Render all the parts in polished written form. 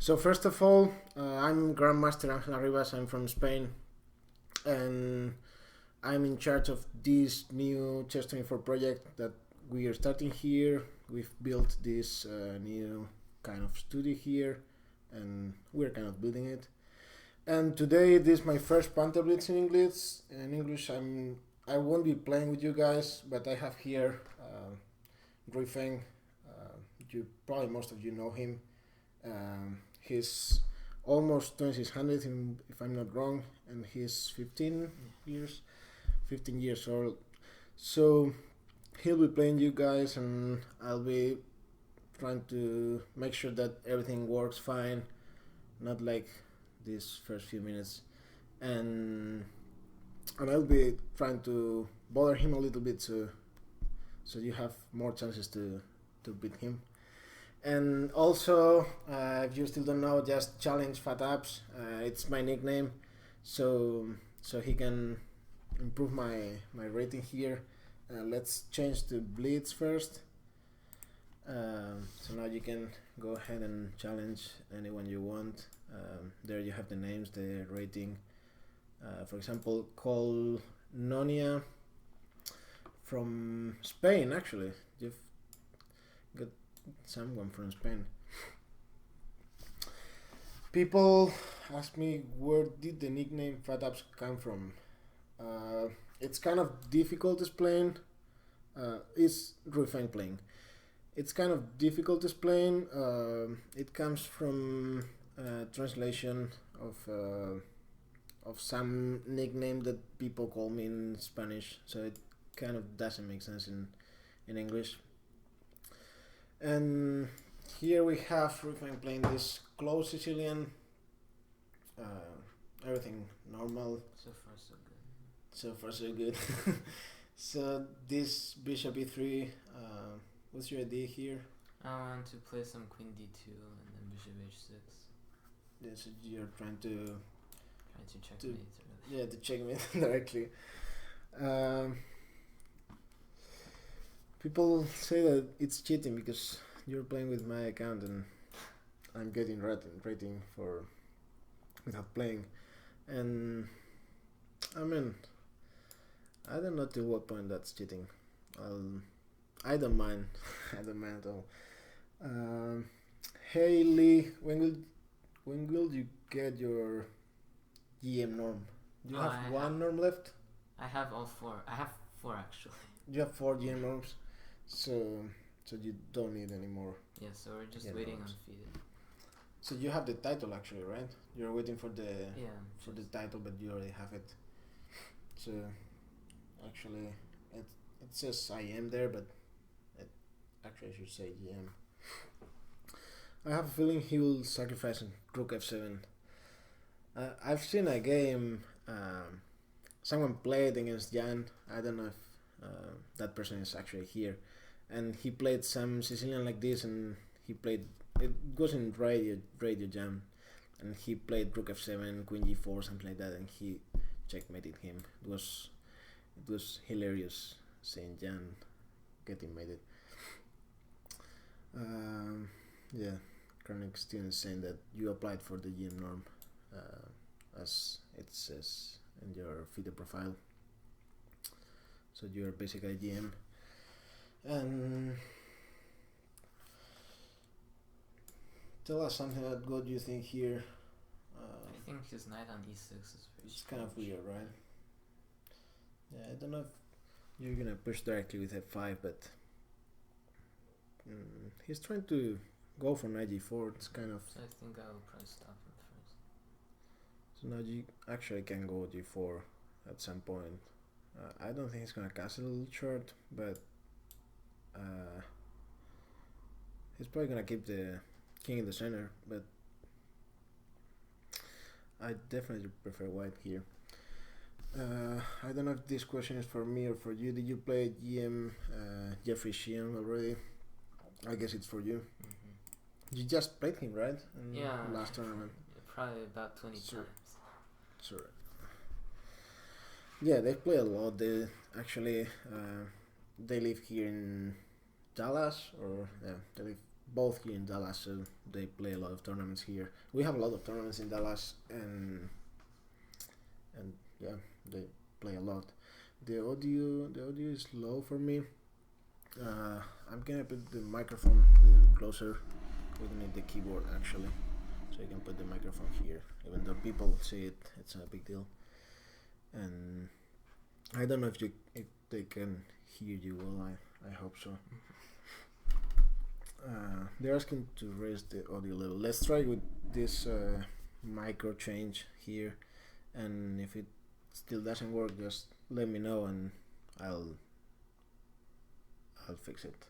So first of all, I'm Grandmaster Angel Arribas. I'm from Spain, and I'm in charge of this new Chess 24 project that we are starting here. We've built this new kind of studio here, and we're kind of building it. And today, this is my first Banter Blitz in English. In English, I won't be playing with you guys, but I have here Ruifeng. You probably most of you know him. He's almost 2600 if I'm not wrong, and he's 15 years old. So he'll be playing you guys, and I'll be trying to make sure that everything works fine, not like these first few minutes, and I'll be trying to bother him a little bit so you have more chances to beat him. And also, if you still don't know, just challenge Fat Apps. It's my nickname, so he can improve my rating here. Let's change to Blitz first. So now you can go ahead and challenge anyone you want. There you have the names, the rating. For example, call Nonia from Spain. Actually, you've got someone from Spain. People ask me where did the nickname Fat Apps come from. It's kind of difficult to explain. It's Ruifeng playing. It's kind of difficult to explain. It comes from translation of some nickname that people call me in Spanish, so it kind of doesn't make sense in English. And here we have Ruifeng playing this close Sicilian. Everything normal. So far, so good. So far, so good. So this bishop e3. What's your idea here? I want to play some queen d2 and then bishop h6. Yeah, so you're trying to checkmate. yeah, to checkmate directly. People say that it's cheating because you're playing with my account and I'm getting rating for without playing, and I mean, I don't know to what point that's cheating. I don't mind. I don't mind at all. Hey Lee, when will you get your GM norm? Do you have one norm left? I have all four. I have four actually. You have 4 GM norms, so you don't need any more. Yeah, so we're just waiting on FIDE. So you have the title actually, right? You're waiting for the the title, but you already have it. So actually, it says I am there, but actually I should say GM. I have a feeling he will sacrifice Rook F7. I've seen a game. Someone played against Jan. I don't know if that person is actually here, and he played some Sicilian like this, and he played. It was in Radio Jam, and he played Rook F7, Queen G4, something like that, and he checkmated him. It was hilarious seeing Jan getting mated. Yeah, Chronic students saying that you applied for the GM norm, as it says in your FIDE profile. So you're basically GM. And tell us something about what you think here. I think his knight on e6 is very It's strange. kind of weird, right? Yeah, I don't know if you're gonna push directly with f5, but he's trying to go for knight g4. It's kind of. So I think I will probably stop him first. So now you actually can go g4 at some point. I don't think he's gonna castle short, but he's probably gonna keep the king in the center. But I definitely prefer white here. I don't know if this question is for me or for you. Did you play GM Jeffrey Sheehan already? I guess it's for you. Mm-hmm. You just played him, right? Yeah. Last tournament. Probably about 20 Sure. times. Sure. Yeah, they play a lot. They actually they live here in Dallas, or yeah, they live both here in Dallas, so they play a lot of tournaments here. We have a lot of tournaments in Dallas, and yeah, they play a lot. The audio is low for me. I'm gonna put the microphone a little closer. We don't need the keyboard actually, so you can put the microphone here. Even though people see it, it's a big deal. And I don't know if they can hear you well. I hope so. They're asking to raise the audio level. Let's try with this micro change here, and if it still doesn't work, just let me know and I'll fix it.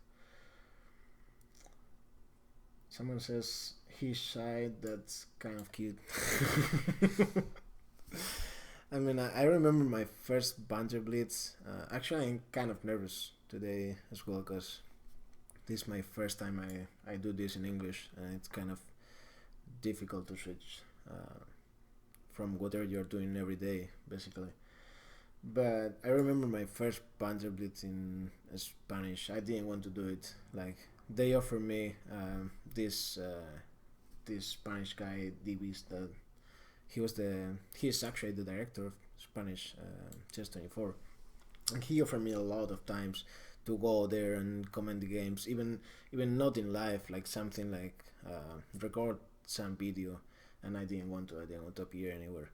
Someone says he's shy. That's kind of cute. I mean, I remember my first Banter Blitz. Actually, I'm kind of nervous today as well because this is my first time I do this in English, and it's kind of difficult to switch from whatever you're doing every day, basically. But I remember my first Banter Blitz in Spanish. I didn't want to do it. Like, they offered me this Spanish guy, Divis, that he's actually the director of Spanish Chess 24, and he offered me a lot of times to go there and comment the games, even not in live, like something like record some video, and I didn't want to appear anywhere.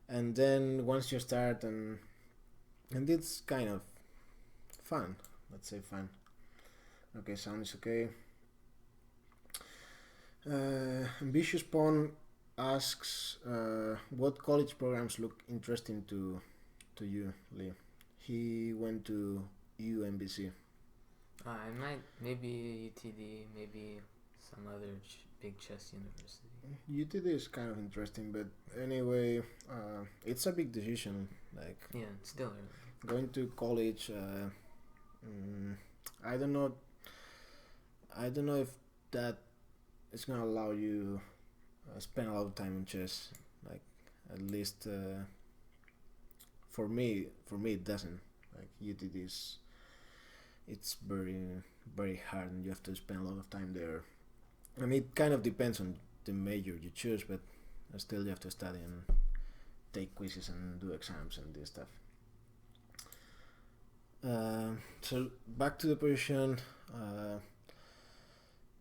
And then once you start, and it's kind of fun, let's say fun. Okay, sound is okay. Ambitious Pawn asks what college programs look interesting to you, Lee. He went to UMBC. I might, maybe UTD, maybe some other big chess university. UTD is kind of interesting, but anyway, it's a big decision. Like, yeah, it's still going to college. I don't know if that is gonna allow you spend a lot of time in chess. Like, at least for me it doesn't. Like, UTD it's very, very hard, and you have to spend a lot of time there. I mean, it kind of depends on the major you choose, but still you have to study and take quizzes and do exams and this stuff. So back to the position.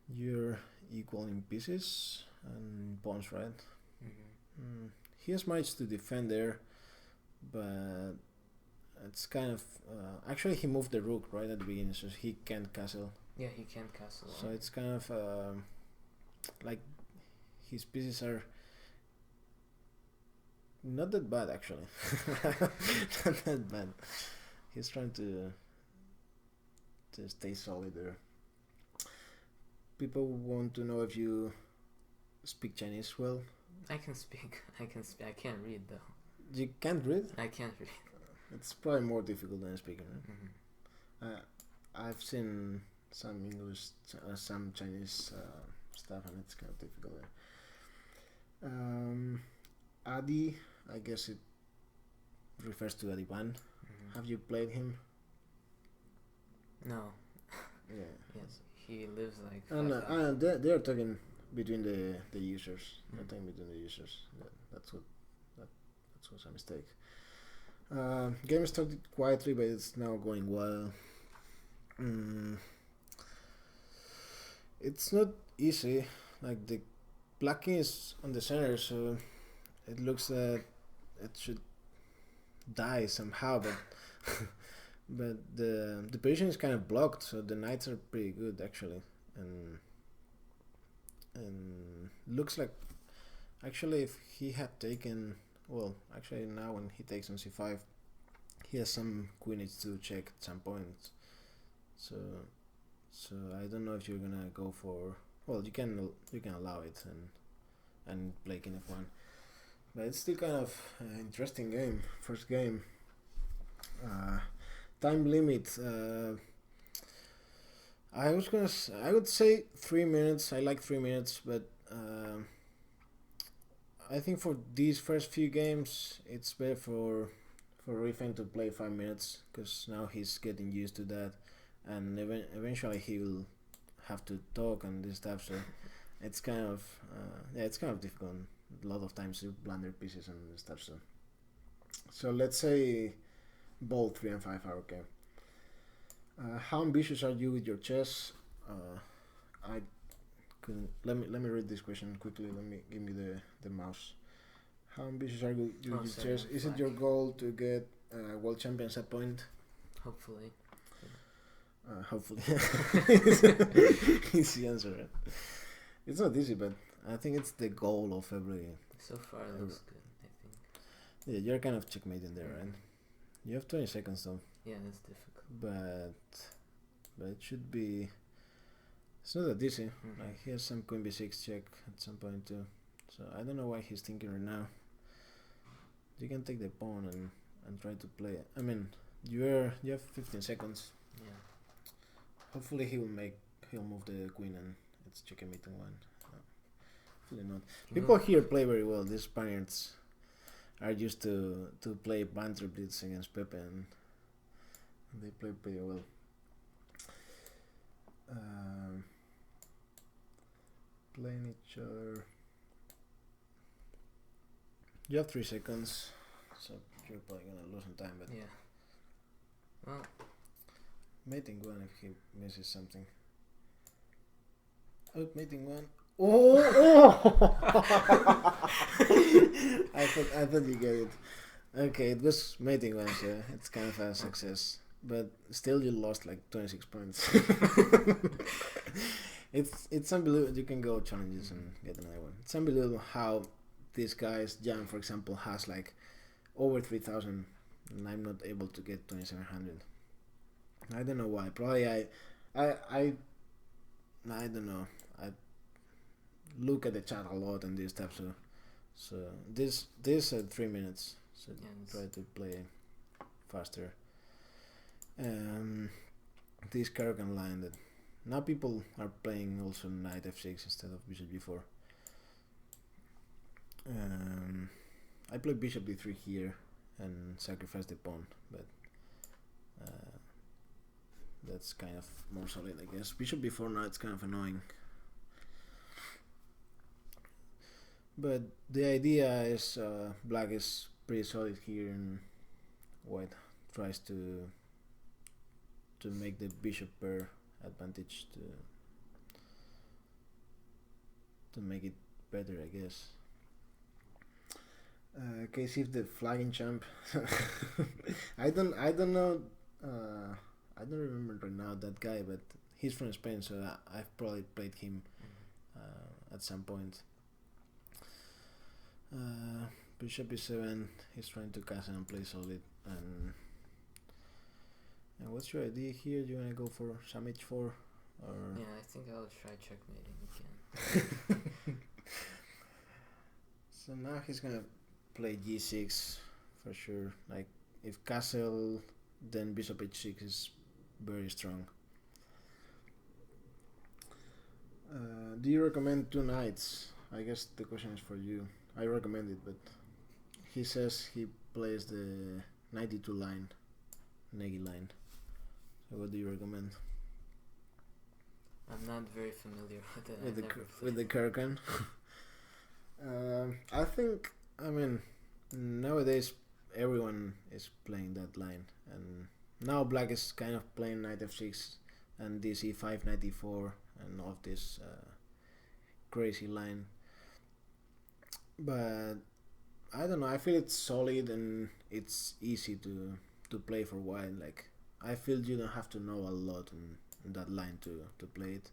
You're equal in pieces and pawns, right? Mm-hmm. He has managed to defend there, but it's kind of actually he moved the rook right at the beginning, so he can't castle. Yeah, he can't castle. So it's kind of like his pieces are not that bad actually. Not that bad. He's trying to stay solid there. People want to know if you speak Chinese well. I can speak. I can't read though. You can't read? I can't read. It's probably more difficult than speaking, right? Mm-hmm. I've seen some English, some Chinese stuff, and it's kind of difficult there. Adi, I guess it refers to Adiban. Mm-hmm. Have you played him? No. Yeah. Yes, he lives like. They're talking between the users. Mm-hmm. They're talking between the users. That was a mistake. Game started quietly, but it's now going well. It's not easy. Like, the blocking is on the center, so it looks that it should die somehow, but but the position is kind of blocked, so the knights are pretty good actually, and looks like actually if he had taken. Well, actually now when he takes on c5, he has some queenage to check at some point. So I don't know if you're gonna go for. Well, you can allow it and play king f1, but it's still kind of an interesting game. First game. Time limit. I would say 3 minutes. I like 3 minutes, but. I think for these first few games, it's better for Ruifeng to play 5 minutes, because now he's getting used to that, and eventually he will have to talk and this stuff. So it's kind of it's kind of difficult. A lot of times you blunder pieces and stuff. So let's say ball 3 and 5 are okay. How ambitious are you with your chess? I couldn't. Let me read this question quickly. Give me the mouse. How ambitious are you with your chess? Is it your goal to get world champions at point? Hopefully. Hopefully. Easy answer. Right? It's not easy, but I think it's the goal of every. So far, it looks good. I think. Yeah, you're kind of checkmating there, right? You have 20 seconds though. Yeah, that's difficult. But it should be. It's not that easy. Like he has some queen b6 check at some point too. So I don't know why he's thinking right now. You can take the pawn and try to play it. I mean, you have 15 seconds. Yeah. Hopefully he'll move the queen and it's checkmating one. Hopefully not. People here play very well. These Spaniards are used to play Banter Blitz against Pepe and they play pretty well. Playing each other. You have 3 seconds, so you're probably gonna lose some time. But yeah. Well, mating one if he misses something. Oh, mating one. Oh! I thought you get it. Okay, it was mating one, so it's kind of a success. But still, you lost like 26 points. It's unbelievable. You can go challenges and get another one. It's unbelievable how these guys, Jan for example, has like over 3,000 and I'm not able to get 2,700. I don't know why. Probably I don't know. I look at the chat a lot and this stuff. So this 3 minutes. So try to play faster. This Karakan line that now people are playing also knight f6 instead of bishop b4. I play bishop b3 here and sacrifice the pawn, but that's kind of more solid, I guess. Bishop b4 now it's kind of annoying, but the idea is black is pretty solid here and white tries to make the bishop pair advantage to make it better, I guess. Okay, see if the flagging champ. I don't know. I don't remember right now that guy, but he's from Spain, so I've probably played him at some point. Bishop e7. He's trying to castle and play solid. And what's your idea here? Do you wanna go for some h4 or? Yeah, I think I'll try checkmating again. So now he's gonna play g6 for sure. Like if castle, then bishop h6 is very strong. Do you recommend 2 knights? I guess the question is for you. I recommend it, but he says he plays the 92 line, Negi line. So what do you recommend? I'm not very familiar with it. With the Karakan. I think, I mean, nowadays everyone is playing that line, and now black is kind of playing knight f6 and this e5, knight e4 and all of this crazy line. But I don't know, I feel it's solid and it's easy to play for white. Like I feel you don't have to know a lot in that line to play it,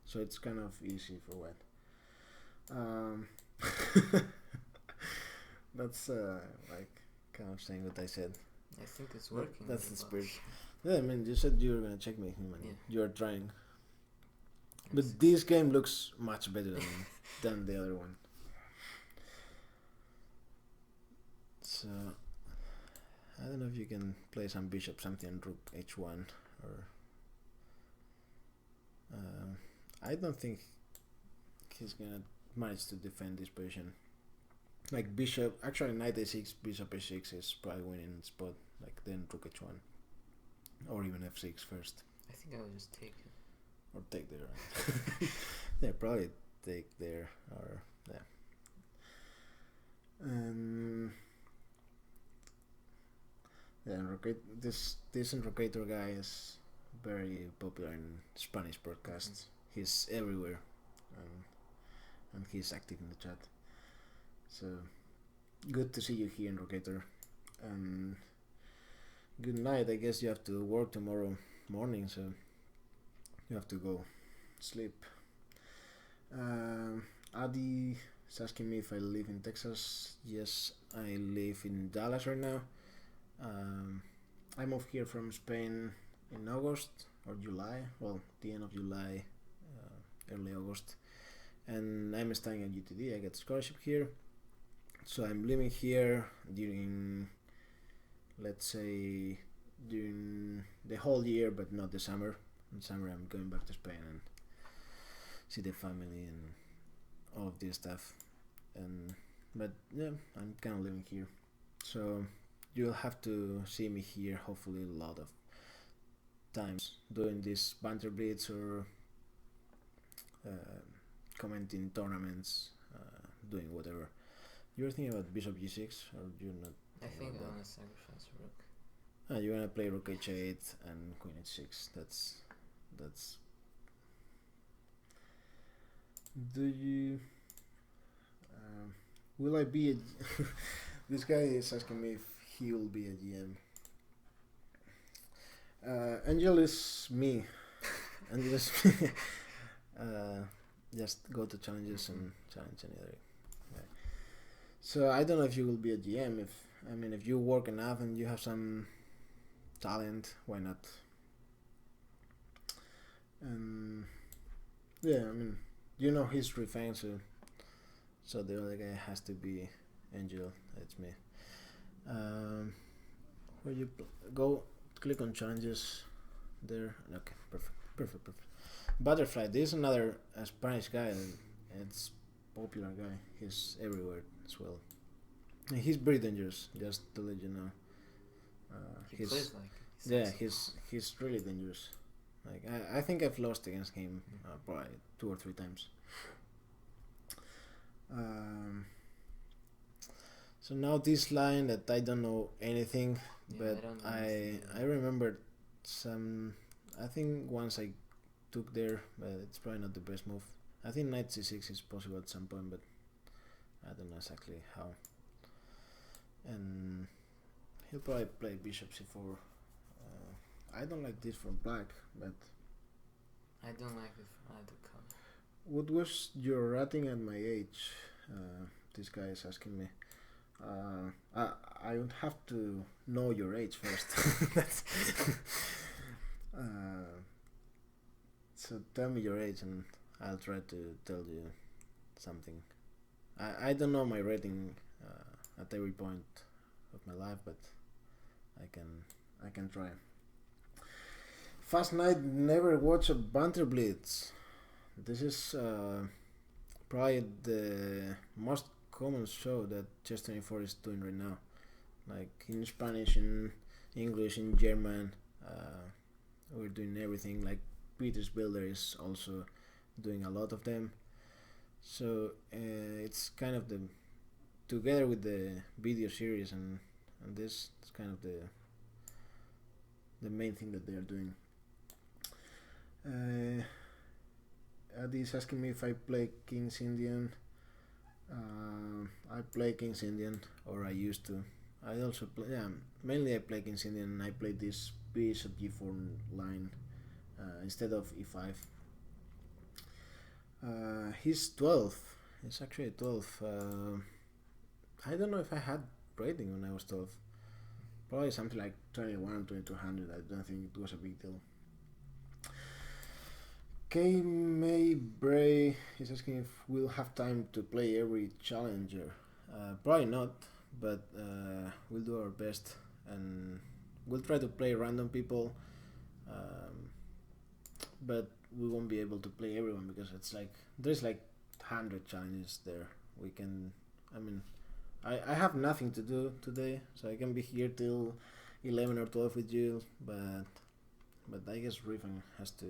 so it's kind of easy for white. That's like kind of saying what I said. I think it's working. That's the spirit. Yeah, I mean, you said you were gonna checkmate him, and you're trying. But this game looks much better than the other one. So I don't know if you can play some bishop, something rook h1, or I don't think he's gonna manage to defend this position. Like bishop, actually knight a6, bishop a6 is probably winning spot. Like then rook h1, or even f6 first. I think I will just take it. or take there. Yeah, probably take there or yeah. And yeah, this Rocator guy is very popular in Spanish podcasts. He's everywhere, and he's active in the chat. So good to see you here, Rocator. And good night. I guess you have to work tomorrow morning, so you have to go sleep. Adi is asking me if I live in Texas. Yes, I live in Dallas right now. I moved here from Spain in August or July. Well, the end of July, early August. And I'm studying at UTD. I get scholarship here. So I'm living here during, let's say, during the whole year, but not the summer. In summer I'm going back to Spain and see the family and all of this stuff. But yeah, I'm kind of living here. So you'll have to see me here hopefully a lot of times doing this Banter Blitz or commenting tournaments, doing whatever. You're thinking about Bishop G6 or you're not? I think I want to sacrifice Rook. You wanna play Rook H8 and Queen H6. That's. Do you? Will I be a? This guy is asking me if he will be a GM. Angel is me. Angel is me. Just go to challenges and challenge any other. Yeah. So I don't know if you will be a GM. If you work enough and you have some talent, why not? Yeah, you know he's Ruifeng, so the other guy has to be Angel. It's me. Where you go, click on challenges there. Okay, perfect. Butterfly. This is another Spanish guy. It's popular guy. He's everywhere as well. And he's very dangerous. Just to let you know. He plays like. He's really dangerous. Like I think I've lost against him probably 2 or 3 times. So now this line that I don't know anything, but I remembered some. I think once I took there, but it's probably not the best move. I think knight c6 is possible at some point, but I don't know exactly how. And he'll probably play bishop c4. I don't like this from black, but I don't like it from either color. What was your rating at my age? This guy is asking me. I would have to know your age first. So tell me your age and I'll try to tell you something. I don't know my rating at every point of my life, but I can try. Fast Night never watch a Banter Blitz. This is probably the most common show that Chess24 is doing right now. Like in Spanish, in English, in German, we're doing everything. Like Peter's Builder is also doing a lot of them. So it's kind of the together with the video series and this is kind of the main thing that they are doing. Adi is asking me if I play King's Indian. I play King's Indian, or I used to. I also play, mainly I play King's Indian and I play this bishop g4 line instead of e5. He's 12. He's actually 12. I don't know if I had rating when I was 12. Probably something like 21, 2200. I don't think it was a big deal. K May Bray is asking if we'll have time to play every challenger. Probably not, but we'll do our best and we'll try to play random people. But we won't be able to play everyone because it's like there's like 100 challenges there. We can. I have nothing to do today, so I can be here till 11 or 12 with you. But I guess Ruifeng has to.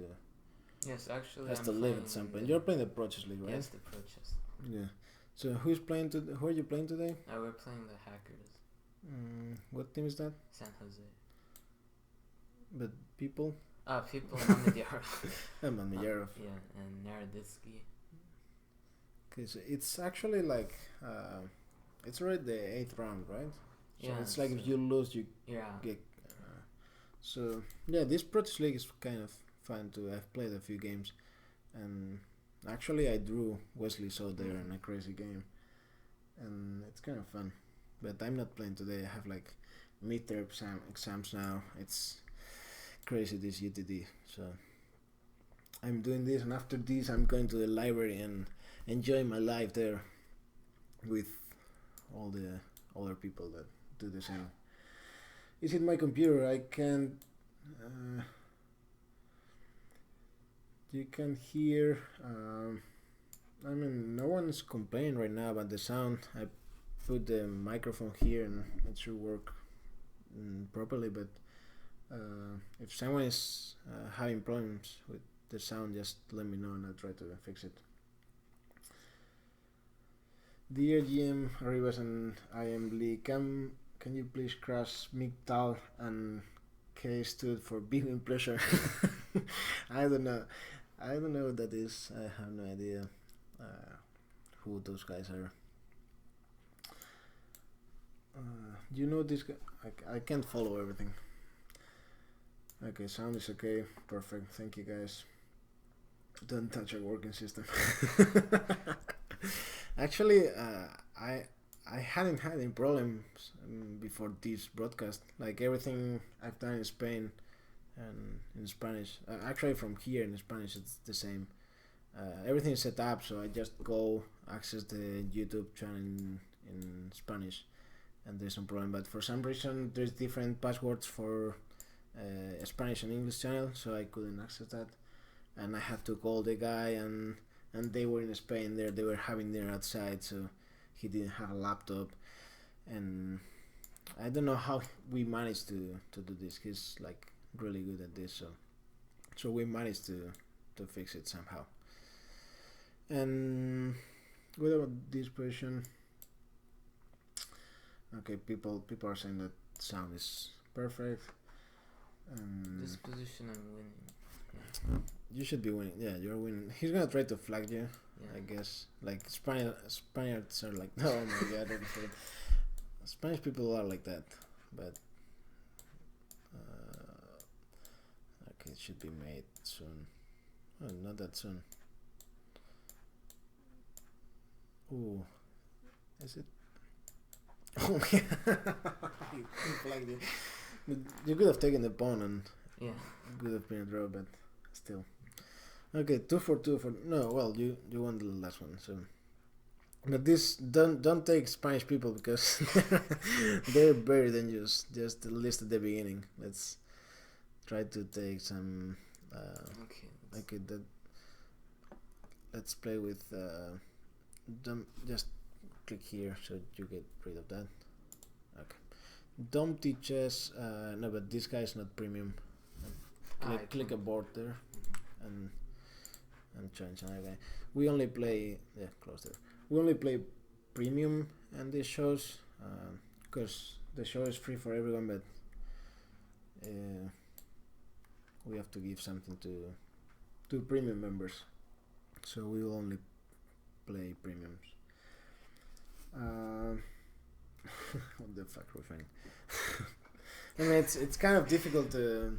Yes, actually, has to leave at some point. You're playing the Pro Chess League, right? Yes, the Pro Chess. Yeah. So who are you playing today? We're playing the Hackers. What team is that? San Jose. But people? People Mamedyarov. Mamedyarov. Yeah, and Naroditsky. Okay, so it's actually like it's already the 8th round, right? So yeah, it's like if you lose, you get. So yeah, this Pro Chess League is kind of fun too. I've played a few games, and actually I drew Wesley so there in a crazy game, and it's kind of fun. But I'm not playing today. I have like midterm exams now. It's crazy this UTD. So I'm doing this, and after this I'm going to the library and enjoy my life there with all the other people that do the same. Is it my computer? I can't. You can hear. I mean, no one's complaining right now about the sound. I put the microphone here and it should work properly. But if someone is having problems with the sound, just let me know and I'll try to fix it. Dear GM, Arribas and IM Lee, can you please cross MGTOW and K stood for Viewing Pleasure? I don't know what that is. I have no idea who those guys are. You know this guy? I can't follow everything. Okay, sound is okay. Perfect. Thank you guys. Don't touch our working system. Actually, I hadn't had any problems before this broadcast. Like everything I've done in Spain and in Spanish. Actually, from here in Spanish, it's the same. Everything is set up, so I just go access the YouTube channel in Spanish, and there's no problem. But for some reason, there's different passwords for Spanish and English channel, so I couldn't access that, and I had to call the guy and they were in Spain there. They were having dinner outside, so he didn't have a laptop, and I don't know how we managed to do this. He's like really good at this, so we managed to fix it somehow. And what about this question? Okay, people are saying that sound is perfect. This position I'm winning. Yeah. You should be winning. Yeah, you're winning. He's gonna try to flag you, I guess. Like Spaniards are like, oh my god, Spanish people are like that. But okay, it should be made soon. Oh, not that soon. Ooh, is it? Oh yeah, you flagged it. You could have taken the pawn and could have been a draw, but still. Okay, 2 for 2 for no. Well, you won the last one, so. But this don't take Spanish people because they're very dangerous. Just at least at the beginning. Let's try to take some. Okay. Let's play with. Just click here so you get rid of that. Okay. Don't teaches. No, but this guy is not premium. Click a board there, and change another guy. We only play close there. We only play premium and these shows because the show is free for everyone, but we have to give something to premium members. So we will only play premiums. What the fuck, Ruifeng? I mean, it's kind of difficult to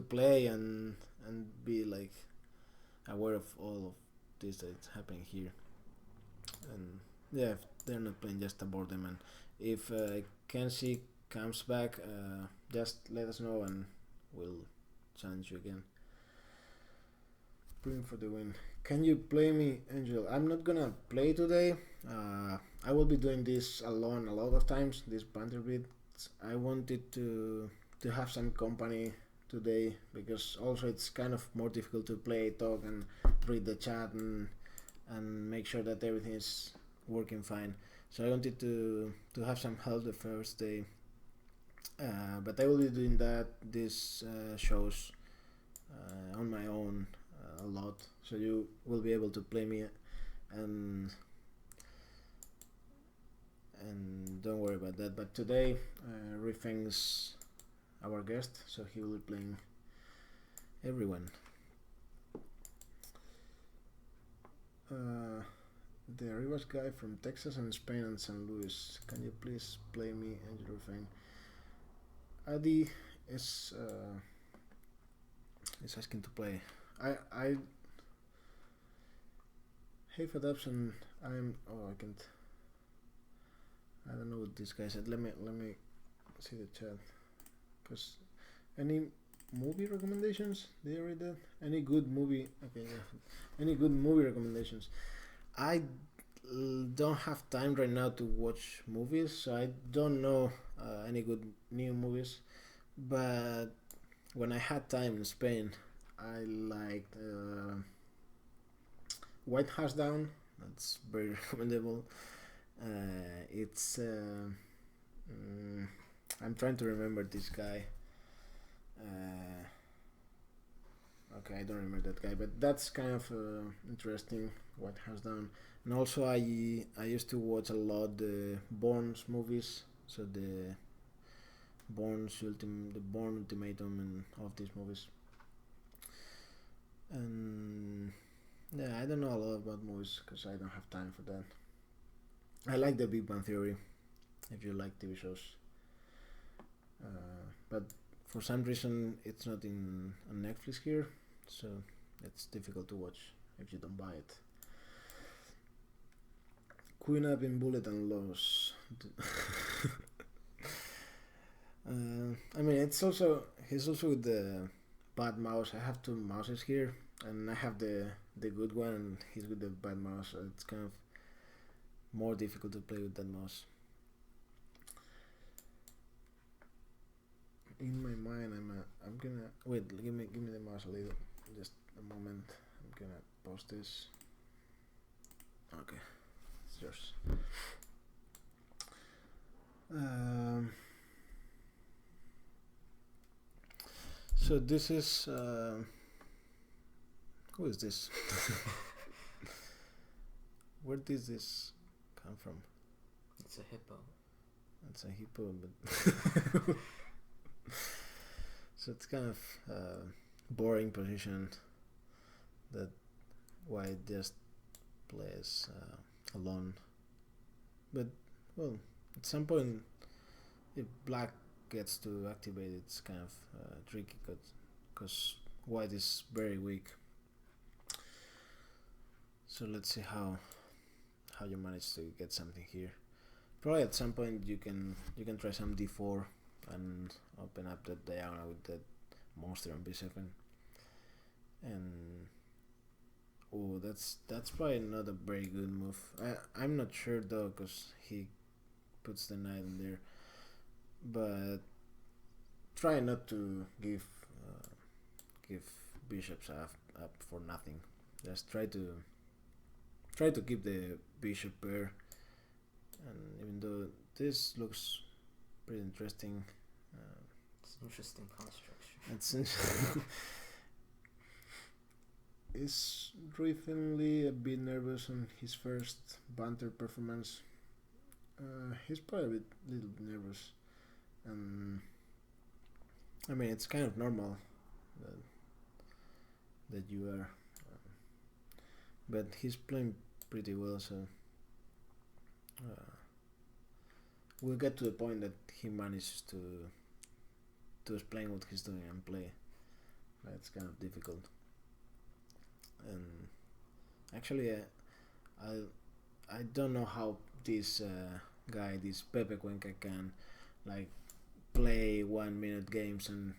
play and be like aware of all of this that's happening here. And yeah, if they're not playing, just abort them. And if Kenshi comes back, just let us know and we'll challenge you again. Praying for the win. Can you play me, Angel? I'm not gonna play today. I will be doing this alone a lot of times. This Banter Blitz. I wanted to have some company today because also it's kind of more difficult to play, talk, and read the chat and make sure that everything is working fine. So I wanted to have some help the first day. But I will be doing that. These shows on my own a lot, so you will be able to play me, and don't worry about that. But today, Ruifeng's our guest, so he will be playing everyone. The Rivas guy from Texas and Spain and St. Louis. Can you please play me and Ruifeng? Adi is asking to play. I have adoption. I can't. I don't know what this guy said. Let me see the chat. Cause any movie recommendations? Did you read that? Any good movie? Okay, yeah. Any good movie recommendations? I don't have time right now to watch movies, so I don't know any good new movies. But when I had time in Spain, I liked White House Down. That's very recommendable. It's I'm trying to remember this guy. Okay, I don't remember that guy, but that's kind of interesting. White House Down, and also I used to watch a lot the Bourne's movies, so the Bourne Ultimatum, and all of these movies. And yeah, I don't know a lot about movies because I don't have time for that. I like the Big Bang Theory, if you like TV shows, but for some reason it's not on Netflix here, so it's difficult to watch if you don't buy it. Queen up in Bullet and Loss. I mean, he's also with the bad mouse. I have two mouses here, and I have the good one, and he's with the bad mouse. So it's kind of more difficult to play with that mouse. In my mind, I'm gonna wait. Give me the mouse a little, just a moment. I'm gonna post this. Okay, it's yours. So this is who is this? Where did this come from? It's a hippo. It's a hippo, but so it's kind of boring position. That white just plays alone. But well, at some point, if black gets to activate, it's kind of tricky because white is very weak. So let's see how you manage to get something here. Probably at some point you can try some d4 and open up that diagonal with that monster on b7. And oh, that's probably not a very good move. I'm not sure though, because he puts the knight in there. But try not to give bishops up for nothing. Just try to keep the bishop pair. And even though this looks pretty interesting, it's an interesting pawn structure. It's is Ruifeng a bit nervous on his first Banter performance? He's probably a little bit nervous, and I mean it's kind of normal that you are, but he's playing pretty well, so we'll get to the point that he manages to explain what he's doing and play. That's kind of difficult. And actually, I don't know how this guy, this Pepe Cuenca, can like play 1 minute games and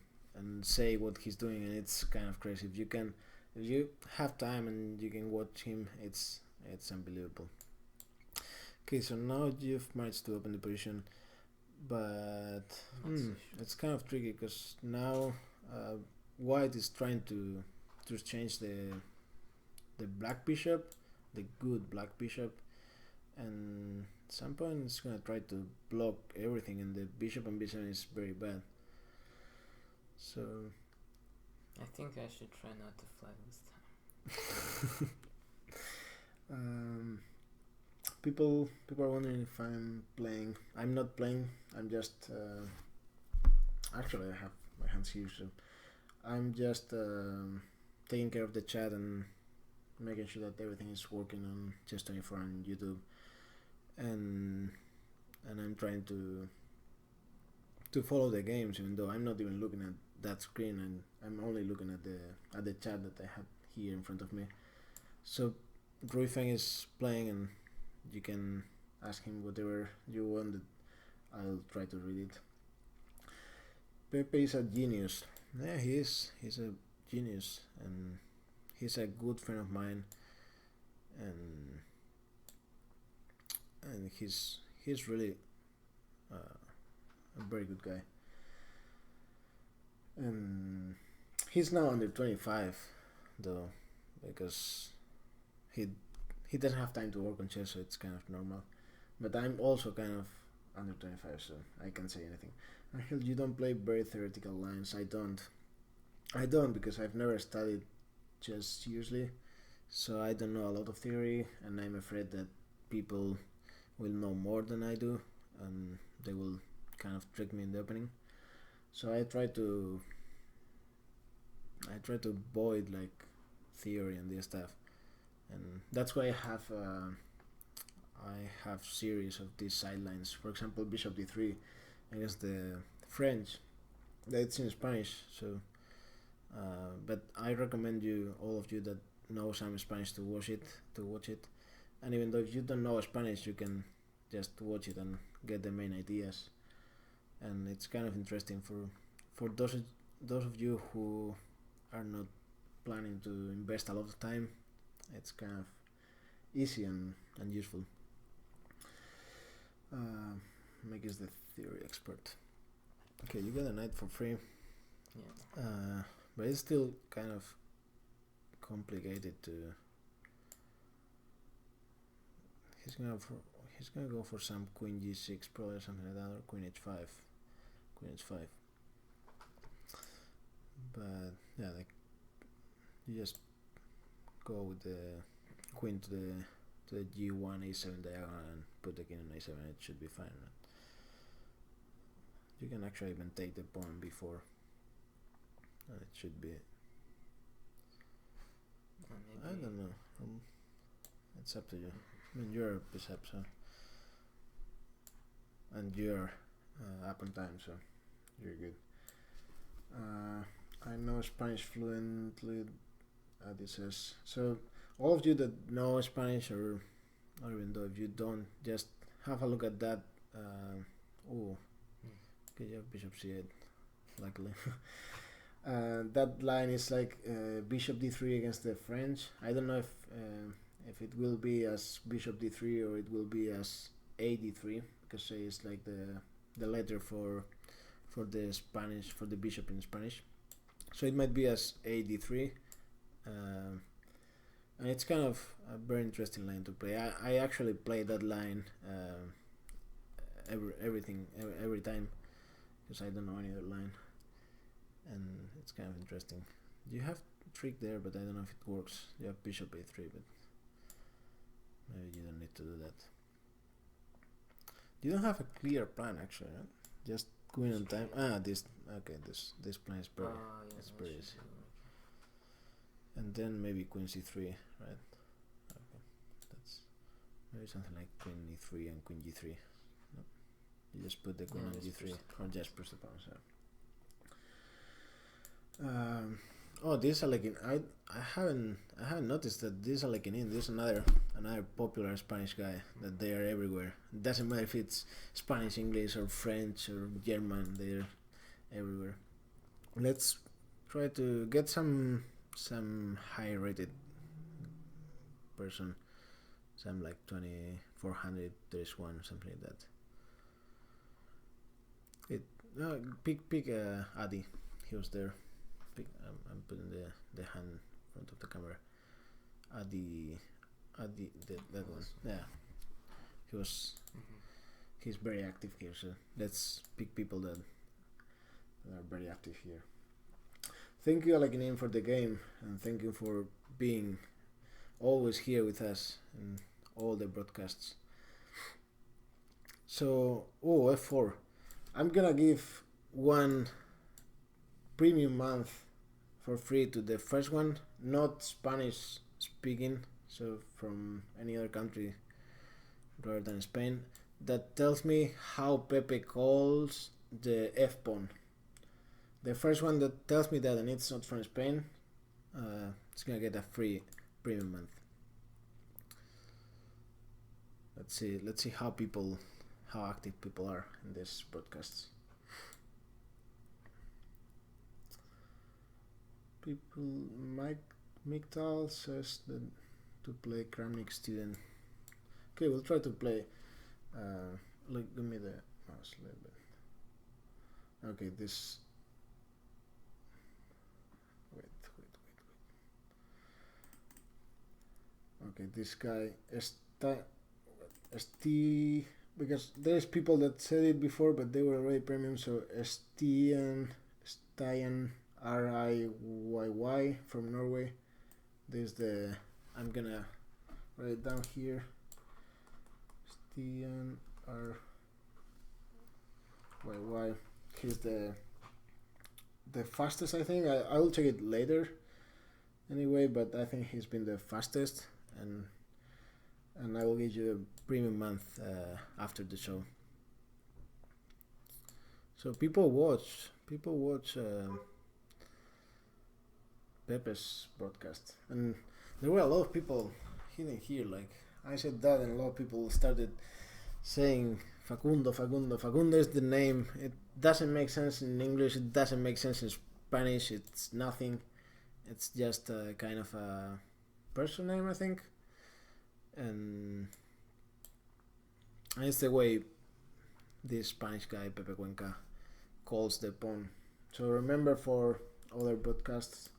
say what he's doing, and it's kind of crazy. If you have time and you can watch him, it's unbelievable. Okay, so now you've managed to open the position, but it's kind of tricky because now white is trying to change the black bishop, the good black bishop, and at some point it's gonna try to block everything, and the bishop on b7 is very bad. So I think I should try not to flag this time. People are wondering if I'm playing. I'm not playing. I'm just actually I have my hands here, so I'm just taking care of the chat and making sure that everything is working on Chess24 on YouTube, and I'm trying to follow the games, even though I'm not even looking at that screen, and I'm only looking at the chat that I have here in front of me. So Ruifeng is playing, and you can ask him whatever you want. I'll try to read it. Pepe is a genius. Yeah, he is. He's a genius, and he's a good friend of mine, and he's really a very good guy. And he's now under 25, though, because he doesn't have time to work on chess, so it's kind of normal. But I'm also kind of under 25, so I can't say anything. Angel, you don't play very theoretical lines. I don't because I've never studied chess seriously, so I don't know a lot of theory, and I'm afraid that people will know more than I do, and they will kind of trick me in the opening. So I try to avoid like theory and this stuff, and that's why I have series of these sidelines. For example, Bishop d3 against the French. That's in Spanish, so but I recommend you, all of you that know some Spanish, to watch it. And even though if you don't know Spanish, you can just watch it and get the main ideas. And it's kind of interesting for those of you who are not planning to invest a lot of time. It's kind of easy and useful. Meg is the theory expert. Okay, you get a knight for free. Yeah. But it's still kind of complicated to. He's gonna go for some queen g6 probably, or something like that, or queen h5. But yeah, like you just go with the queen to the g1 a7 diagonal and put the king on a7. It should be fine, right? You can actually even take the pawn before. It should be. I don't know. It's up to you. I mean, you're bishop, so, and you're up on time, so you're good. I know Spanish fluently. This says so. All of you that know Spanish, or even though if you don't, just have a look at that. Okay, you have bishop c8, luckily. That line is like bishop d3 against the French. I don't know if it will be as bishop d3 or it will be as a d3, because it's like the letter for the Spanish, for the bishop in Spanish. So it might be as a d3, and it's kind of a very interesting line to play. I actually play that line every time, because I don't know any other line, and it's kind of interesting. You have trick there, but I don't know if it works. You have bishop a3, but maybe you don't need to do that. You don't have a clear plan, actually, right? Just queen on time. This plan is very it's very easy. And then maybe queen c3, right? Okay, that's maybe something like queen e3 and queen g3. No, you just put the queen on g3, or just push the pawn. So. This Alekin. I haven't noticed that this Alekin. This is another popular Spanish guy that they are everywhere. It doesn't matter if it's Spanish, English, or French, or German. They're everywhere. Let's try to get some high rated person, some like 2400. There's one, something like that. Pick Adi. He was there. I'm putting the hand in front of the camera. Adi, that one. Yeah, he was. He's very active here, so let's pick people that are very active here. thank you Alakin for the game, and thank you for being always here with us in all the broadcasts. So, F4. I'm gonna give one premium month for free to the first one, not Spanish speaking, so from any other country rather than Spain, that tells me how Pepe calls the F pawn. The first one that tells me that, and it's not from Spain, it's gonna get a free premium month. Let's see how active people are in these broadcasts. People, Mike Miktal says that to play Kramnik student. Okay, we'll try to play. Give me the mouse a little bit. Okay, this. Wait. Okay, this guy ST, because there's people that said it before, but they were already premium. So Stian RIYY from Norway. There's the. I'm gonna write it down here. Stian RIYY. He's the fastest, I think. I will check it later. Anyway, but I think he's been the fastest, and I will give you a premium month after the show. So people watch Pepe's broadcast, and there were a lot of people hidden here. Like I said that, and a lot of people started saying Facundo is the name. It doesn't make sense in English, it doesn't make sense in Spanish, it's nothing. It's just a kind of a person name, I think, and it's the way this Spanish guy Pepe Cuenca calls the pawn. So remember for other podcasts.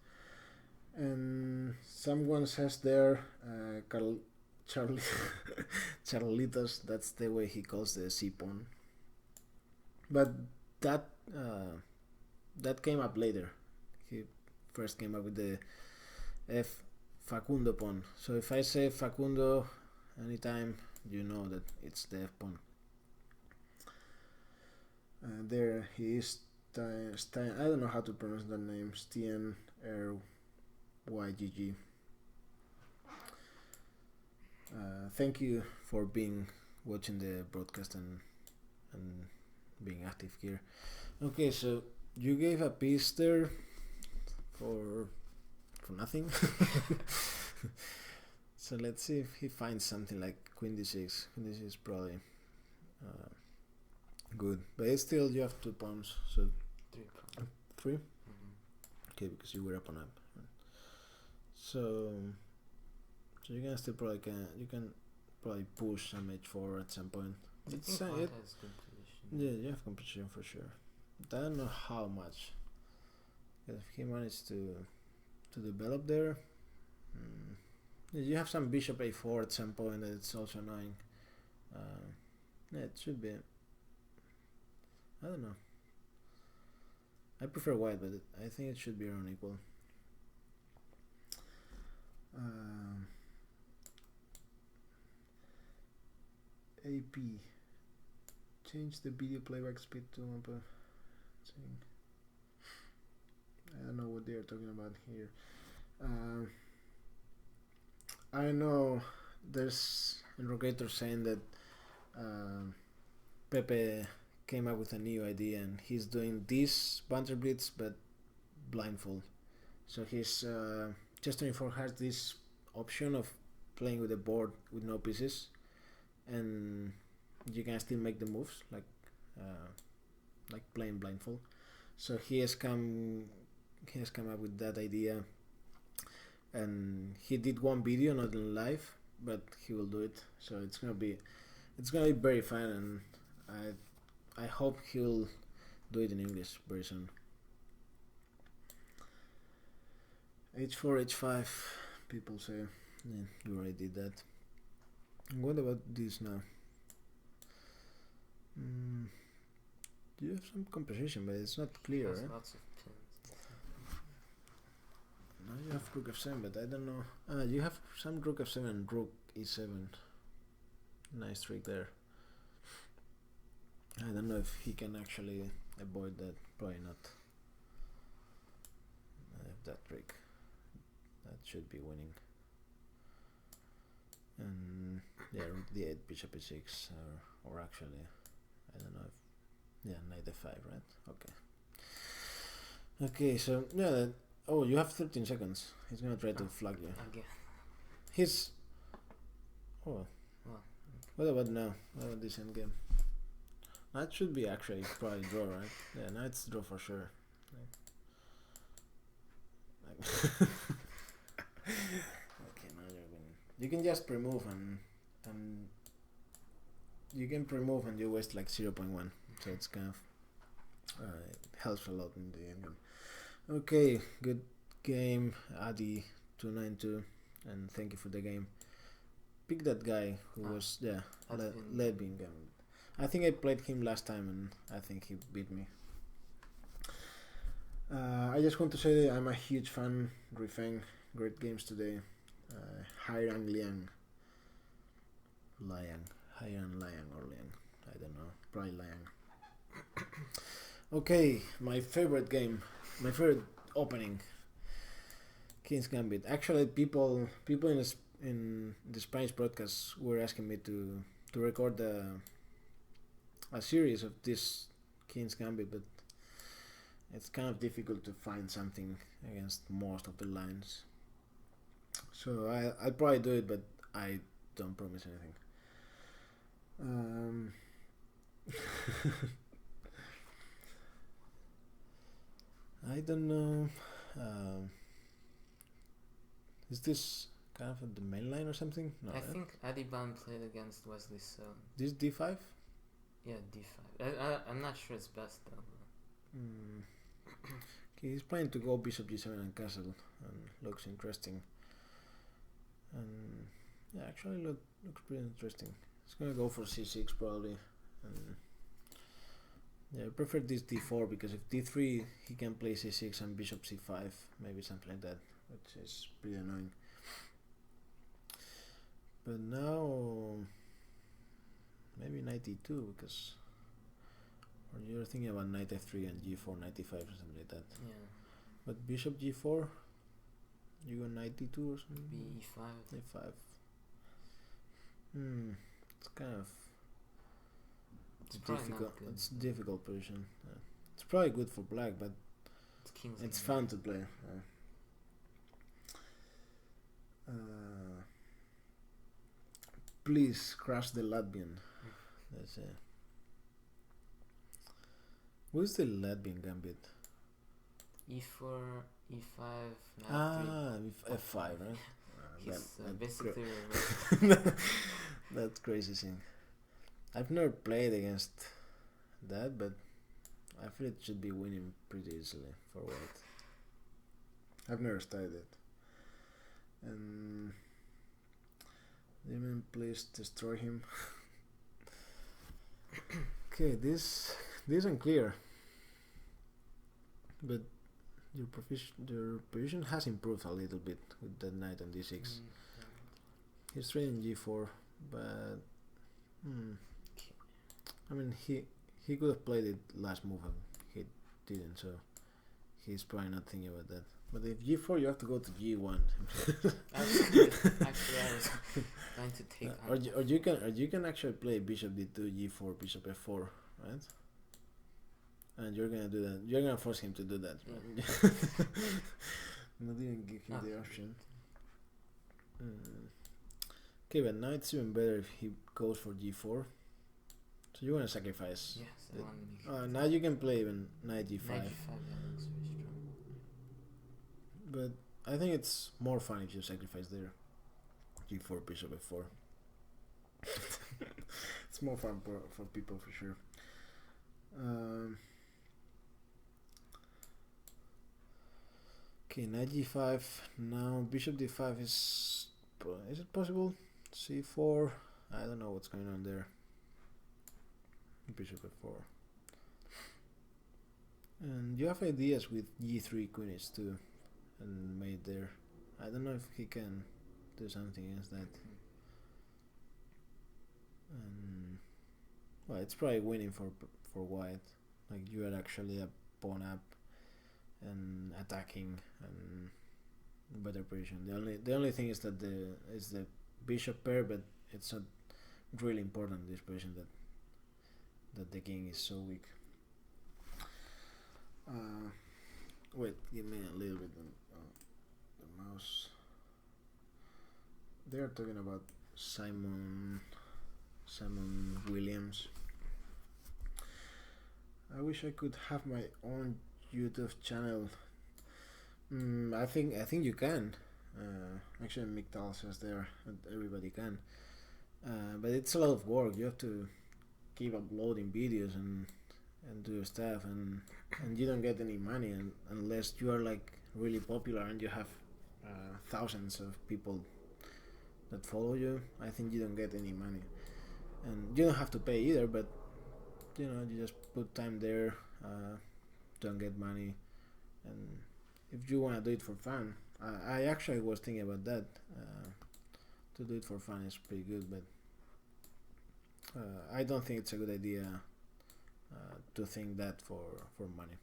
And someone says there, Charlitos, that's the way he calls the C pawn. But that came up later. He first came up with the F Facundo pawn. So if I say Facundo anytime, you know that it's the F pawn. There he is. Stein, I don't know how to pronounce that name. Stien YGG. Thank you for watching the broadcast and being active here. Okay, so you gave a piece there for nothing. So let's see if he finds something like Queen D6. Queen D6 is probably good, but it's still you have 2 pawns, so 3. Mm-hmm. Okay, because you were up and up. So you can still probably probably push some h4 at some point. It's has good position. Yeah, you have competition for sure. But I don't know how much. If he managed to develop there, you have some bishop a4 at some point. That it's also annoying. Yeah, it should be. I don't know. I prefer white, but I think it should be around equal. AP, change the video playback speed to 1. I don't know what they are talking about here. I know there's interrogators saying that Pepe came up with a new idea and he's doing this Banter Blitz but blindfold. So he's Chess 24 has this option of playing with the board with no pieces, and you can still make the moves like playing blindfold. So he has come up with that idea, and he did one video, not in live, but he will do it. So it's gonna be very fun, and I hope he'll do it in English very soon. H4, H5, people say. Yeah, you already did that. What about this now? You have some composition, but it's not clear. Lots of pins. Now you have rook f7, but I don't know. You have some rook f7 and rook e7. Nice trick there. I don't know if he can actually avoid that. Probably not. I have that trick. That should be winning. And yeah, rook d8, bishop e6, or actually, I don't know if, yeah, knight f5, right? Okay. Okay, so yeah. Oh, you have 13 seconds. He's gonna try to flag you. Again. He's. Oh. What about now? What about this endgame? Knight should be actually probably draw, right? Yeah, knight's draw for sure. Okay, now you're winning. You can just pre-move and you can pre-move and you waste like 0.1. So it's kind of it helps a lot in the endgame. Okay, good game, Adi 292, and thank you for the game. Pick that guy who was Lebing. I think I played him last time and I think he beat me. I just want to say that I'm a huge fan. Ruifeng, great games today. Hairang Liang. Hairang Liang or Liang. I don't know. Probably Liang. Okay, my favorite game. My favorite opening. King's Gambit. Actually, people in the Spanish broadcast were asking me to record a series of this King's Gambit, but it's kind of difficult to find something against most of the lines. So I'll probably do it, but I don't promise anything. I don't know. Is this kind of the main line or something? No, I think Adiban played against Wesley So. This d5? Yeah, d5. I'm not sure it's best though. Okay, he's planning to go bishop g7 and castle, and looks interesting. And yeah, actually looks pretty interesting. He's gonna go for c6 probably, and yeah, I prefer this d4 because if d3 he can play c6 and bishop c5, maybe something like that, which is pretty annoying. But now maybe knight e2 because, or you're thinking about knight f3 and g4, knight e5 or something like that. Yeah. But bishop g4, you go knight e2 or something. b5. a5. It's kind of difficult. It's a difficult position. It's probably good for black, but it's fun to play. Please crush the Latvian. That's it. What's the Latvian gambit? e4, e5, f5, right? He's basically that's crazy thing. I've never played against that, but I feel it should be winning pretty easily for white. I've never studied it. And Demon, please destroy him. Okay, this unclear, but your position has improved a little bit with that knight on d6. He's trading g4, but I mean he could have played it last move and he didn't, so he's probably not thinking about that. But if g4, you have to go to g1. Actually, I was trying to take or you can actually play bishop d2, g4, bishop f4, right? And you're gonna do that. You're gonna force him to do that. Right? Not even give him the option. Okay, but now it's even better if he goes for g4. So you want to sacrifice? Yes, I want to. Now you can play even knight g5. Knight g5, yeah, looks very strong. But I think it's more fun if you sacrifice there. g4, bishop f4. It's more fun for people for sure. Okay, knight g5. Now bishop d5 is it possible? c4. I don't know what's going on there. Bishop f4. And you have ideas with g3 queens too. and mate there. I don't know if he can do something against that. Well, it's probably winning for white. Like you are actually a pawn up and attacking and better position. The only thing is that the bishop pair, but it's not really important in this position that the king is so weak. Wait, give me a little bit the mouse. They are talking about Simon Williams. I wish I could have my own YouTube channel. I think you can. Actually, Miktal says there that everybody can. But it's a lot of work. You have to keep uploading videos and do stuff, and you don't get any money unless you are like really popular and you have thousands of people that follow you. I think you don't get any money, and you don't have to pay either. But you just put time there, don't get money, and if you want to do it for fun, I actually was thinking about that. To do it for fun is pretty good, but I don't think it's a good idea to think that for money.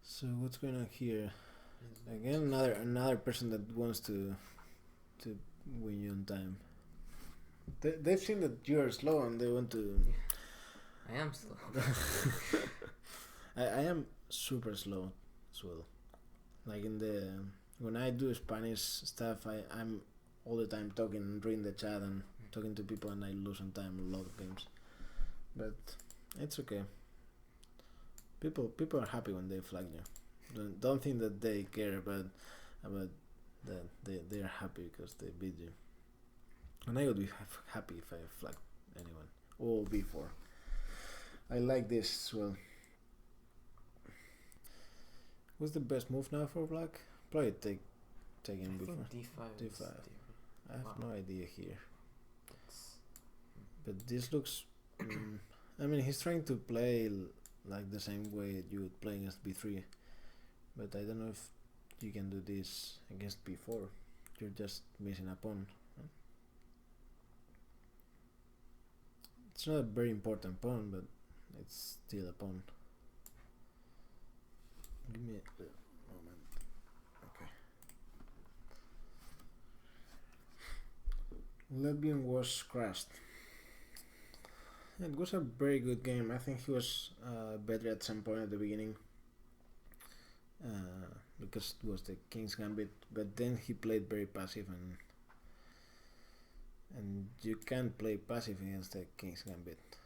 So what's going on here? Again, another person that wants to win you on time. They've seen that you're slow and they want to. I am slow. I am super slow as well. Like when I do Spanish stuff, I'm all the time talking, reading the chat and talking to people, and I lose on time a lot of games. But it's okay. People are happy when they flag you. Don't think that they care about that they are happy because they beat you. And I would be happy if I flagged anyone or before. I like this as well. What's the best move now for black? Probably take him before. D5. I have no idea here. But this looks. I mean, he's trying to play like the same way you would play against b3, but I don't know if you can do this against b4. You're just missing a pawn. It's not a very important pawn, but it's still a pawn. Give me a moment. Okay. Levin was crashed. It was a very good game. I think he was better at some point at the beginning because it was the King's Gambit, but then he played very passive, and you can't play passive against the King's Gambit.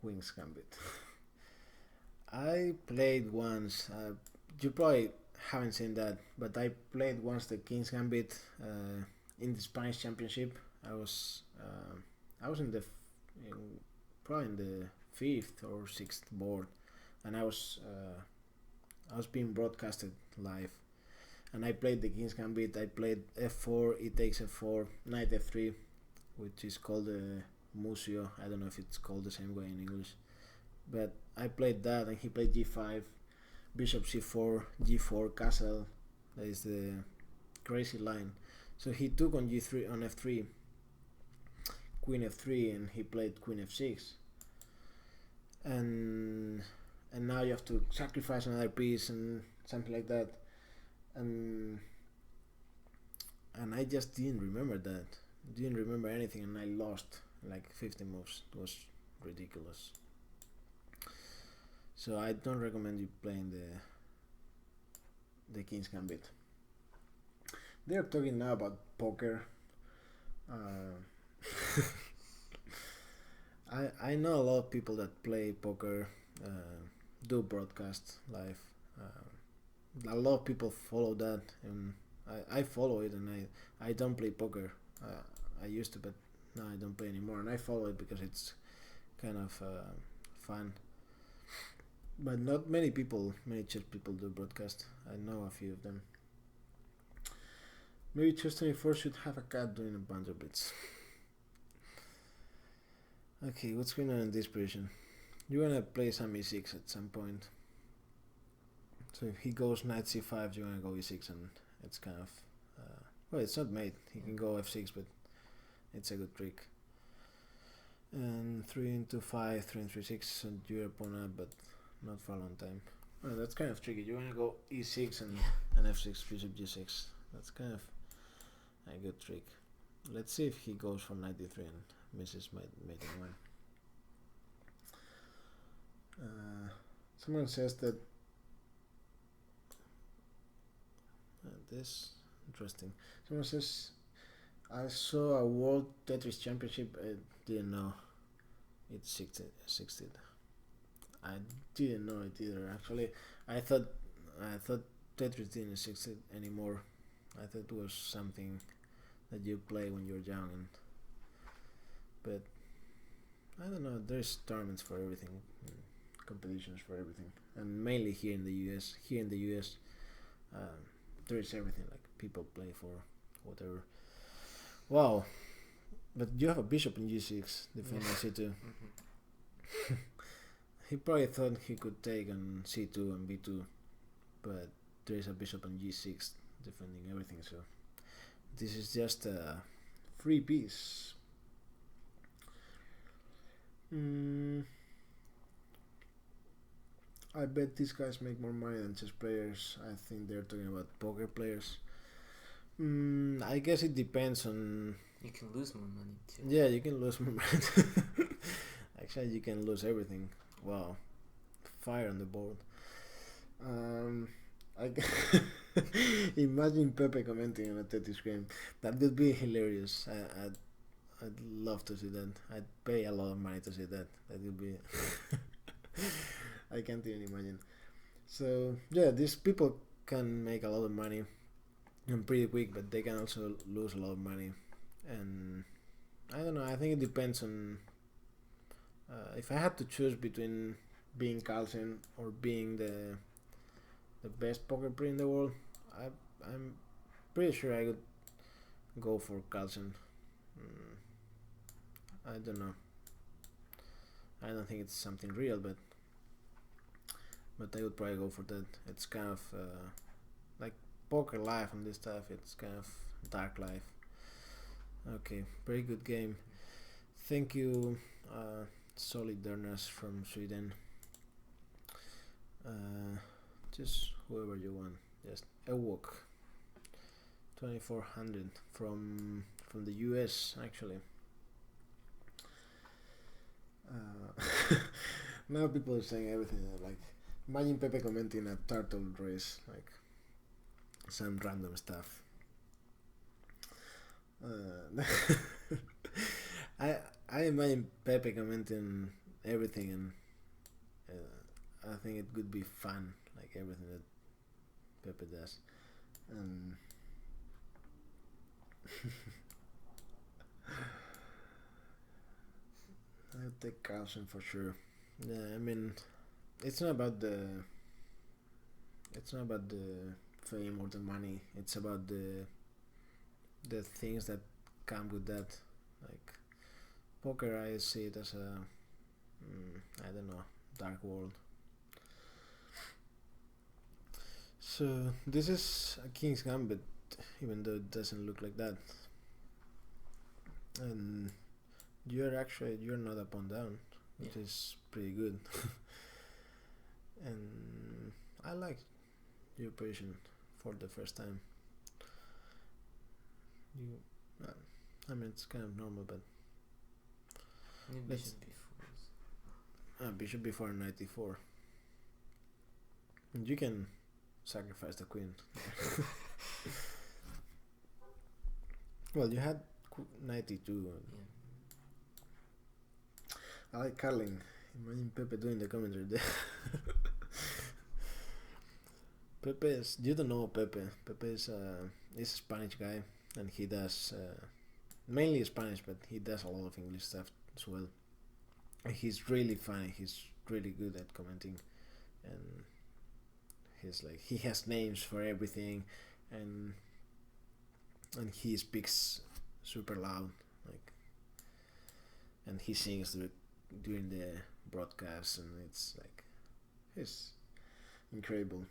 Queen's Gambit. I played once. You probably haven't seen that, but I played once the King's Gambit in the Spanish Championship. I was probably in the 5th or 6th board, and I was being broadcasted live, and I played the King's Gambit. I played f4, e takes f4, knight f3, which is called Museo. I don't know if it's called the same way in English, but I played that, and he played g5, bishop c4, g4, castle. That is the crazy line. So he took on g3, on f3, queen f3, and he played queen f6, and now you have to sacrifice another piece and something like that, and I just didn't remember anything, and I lost like 50 moves. It was ridiculous. So I don't recommend you playing the King's Gambit. They're talking now about poker. I know a lot of people that play poker, do broadcast live. A lot of people follow that, and I follow it, and I don't play poker. I used to, but now I don't play anymore, and I follow it because it's kind of fun. But not many chess people do broadcast. I know a few of them. Maybe Chess24 should have a cat doing a Banter Blitz. Okay, what's going on in this position? You wanna play some e6 at some point. So if he goes knight c5, you're gonna go e6, and it's kind of well, it's not mate. He can go f6, but it's a good trick. And 3 into 5, 3 and 3 6, and your opponent, but not for a long time. Well, that's kind of tricky. You wanna go e6 and f6, bishop g6. That's kind of a good trick. Let's see if he goes for knight d3 and misses mating one. Someone says that this interesting. Someone says I saw a World Tetris Championship. I didn't know it existed. I didn't know it either. Actually, I thought Tetris didn't exist anymore. I thought it was something that you play when you're young, but I don't know. There's tournaments for everything, competitions for everything, and mainly here in the US. Here in the US, there is everything. Like people play for whatever. Wow, but you have a bishop in g6 defending c2. He probably thought he could take on c2 and b2, but there is a bishop on g6 defending everything. So this is just a free piece. I bet these guys make more money than chess players. I think they're talking about poker players. I guess it depends on. You can lose more money too. Yeah, you can lose more money. Actually, you can lose everything. Wow, fire on the board. Imagine Pepe commenting on a Tetris game. That would be hilarious. I'd love to see that. I'd pay a lot of money to see that. That would be. I can't even imagine. So yeah, these people can make a lot of money and pretty quick, but they can also lose a lot of money. And I don't know. I think it depends on. If I had to choose between being Carlsen or being the best poker player in the world, I'm pretty sure I would go for Carlsen. I don't know. I don't think it's something real, but I would probably go for that. It's kind of like poker life and this stuff. It's kind of dark life. Okay, very good game. Thank you, Solid Dernas from Sweden. Just whoever you want. Just a walk. 2400 from the US actually. Now people are saying everything like imagine Pepe commenting a turtle race, like some random stuff. I imagine Pepe commenting everything, and I think it would be fun, like everything that Pepe does. And I would take Carlsen for sure. Yeah, I mean, it's not about the fame or the money. It's about the things that come with that. Like poker, I see it as a I don't know, dark world. So this is a King's Gambit, even though it doesn't look like that. And you're not up and down, which is pretty good. And I like your position for the first time. I mean, it's kind of normal, but bishop before 94. And you can sacrifice the queen. Well, you had 92. I like Carlin. Imagine Pepe doing the commentary there. Pepe is, you don't know Pepe. Pepe is a Spanish guy, and he does mainly Spanish, but he does a lot of English stuff as well. And he's really funny. He's really good at commenting, and he's like, he has names for everything, and he speaks super loud, like, and he sings during the broadcasts, and it's incredible.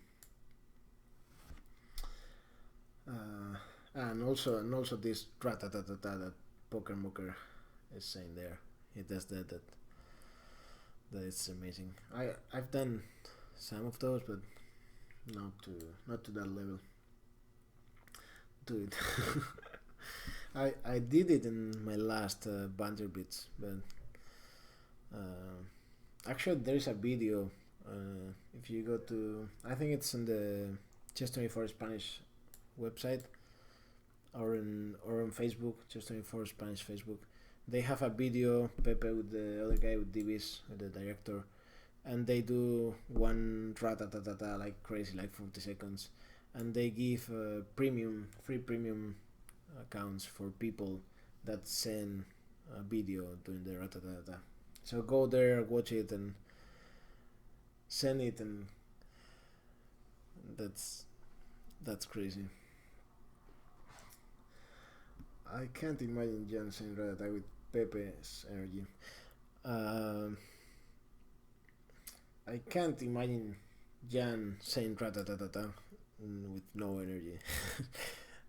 And also this ratatatata that Poker Moker is saying there. He does that it's amazing. I've done some of those, but not to that level. Do it. I did it in my last Banter Blitz, but actually there is a video. If you go to, I think it's on the Chess24 Spanish website, or on Facebook, Chess24 Spanish Facebook. They have a video, Pepe with the other guy with DBs, with the director, and they do one ratatatata like crazy, like 40 seconds, and they give free premium accounts for people that send a video doing the ratatatata. So go there, watch it, and send it, and that's crazy. I can't imagine Jan saying ratata with Pepe's energy. I can't imagine Jan saying ratatatata with no energy.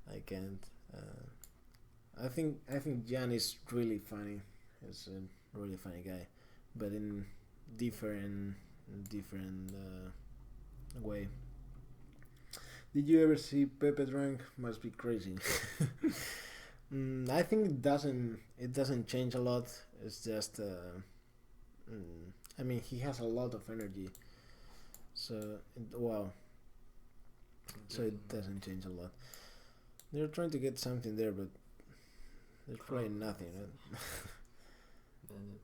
I can't. I think Jan is really funny. He's a really funny guy, but in different way. Did you ever see Pepe drunk? Must be crazy. I think it doesn't change a lot. It's just I mean, he has a lot of energy, so so it doesn't change a lot. They're trying to get something there, but there's probably nothing, right?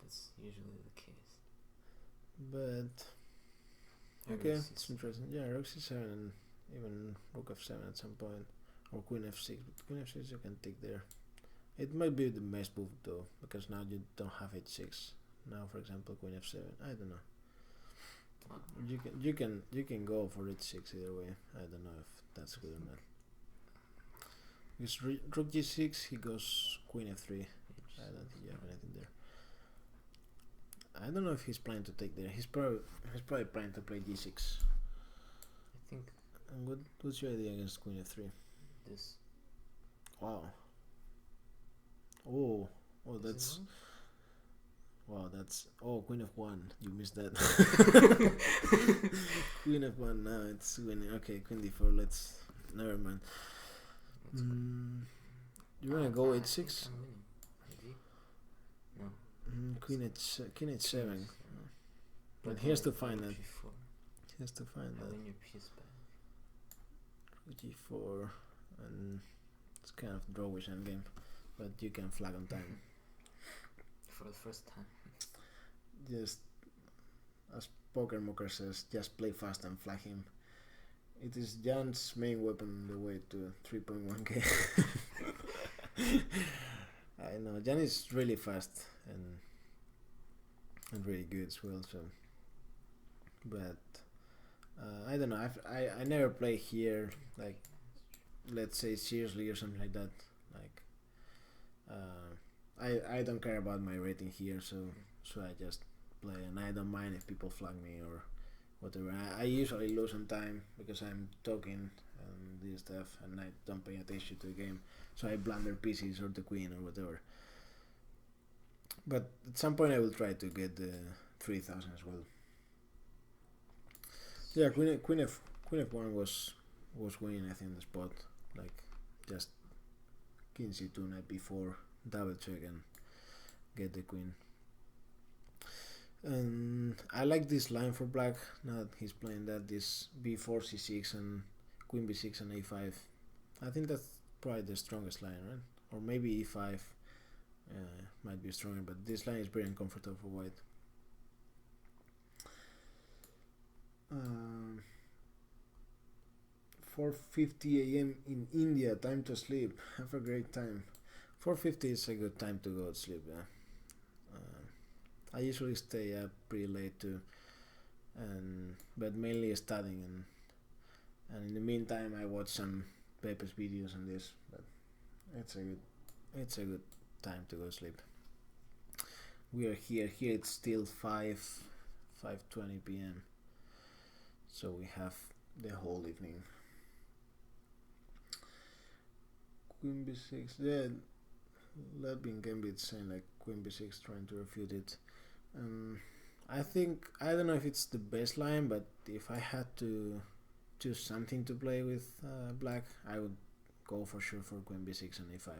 That's usually the case. But okay, it's interesting. Yeah, Rook C7 and even Rook F7 at some point, or Queen F6. But Queen F6 you can take there. It might be the best move though, because now you don't have H6. Now, for example, Queen F7. I don't know. You can go for H6 either way. I don't know if that's good or not. Because Rook G6, he goes Queen F3. I don't think you have anything there. I don't know if he's planning to take there. He's probably planning to play G6. I think. And what's your idea against Queen F3? This. Wow. Oh, that's. Wow, that's. Oh, Queen F1. You missed that. Queen F1. Now it's winning. Okay, Queen D4. Let's. Never mind. You wanna go H6? No. Queen H7. But he has to find that. He has to find that. Win your piece back. G4, and it's kind of drawish endgame, but you can flag on time. For the first time. Just as Poker Moker says, just play fast and flag him. It is Jan's main weapon on the way to 3.1k. I know Jan is really fast and really good as well. So, but I don't know. I never play here, like, let's say seriously or something like that. Like, I don't care about my rating here, so I just play, and I don't mind if people flag me or whatever. I usually lose on time because I'm talking and this stuff, and I don't pay attention to the game, so I blunder pieces or the queen or whatever. But at some point I will try to get the 3000 as well. Yeah, Queen F1 was winning, I think, the spot, like just King C2, knight B4, double check and get the queen. And I like this line for black. Now that he's playing that, this B4 C6 and Queen B6 and A5. I think that's probably the strongest line, right? Or maybe E5 might be stronger, but this line is very uncomfortable for white. 4:50 a.m. in India, time to sleep. Have a great time. 4:50 is a good time to go to sleep. Yeah. I usually stay up pretty late too, but mainly studying, and in the meantime I watch some Pepe's videos on this. But it's a good time to go to sleep. We are here. Here it's still 5 5:20 p.m. So we have the whole evening. Queen b6. Yeah, Ludwig Gambit saying like Queen b6, trying to refute it. I don't know if it's the best line, but if I had to choose something to play with black, I would go for sure for Queen b6 and a5.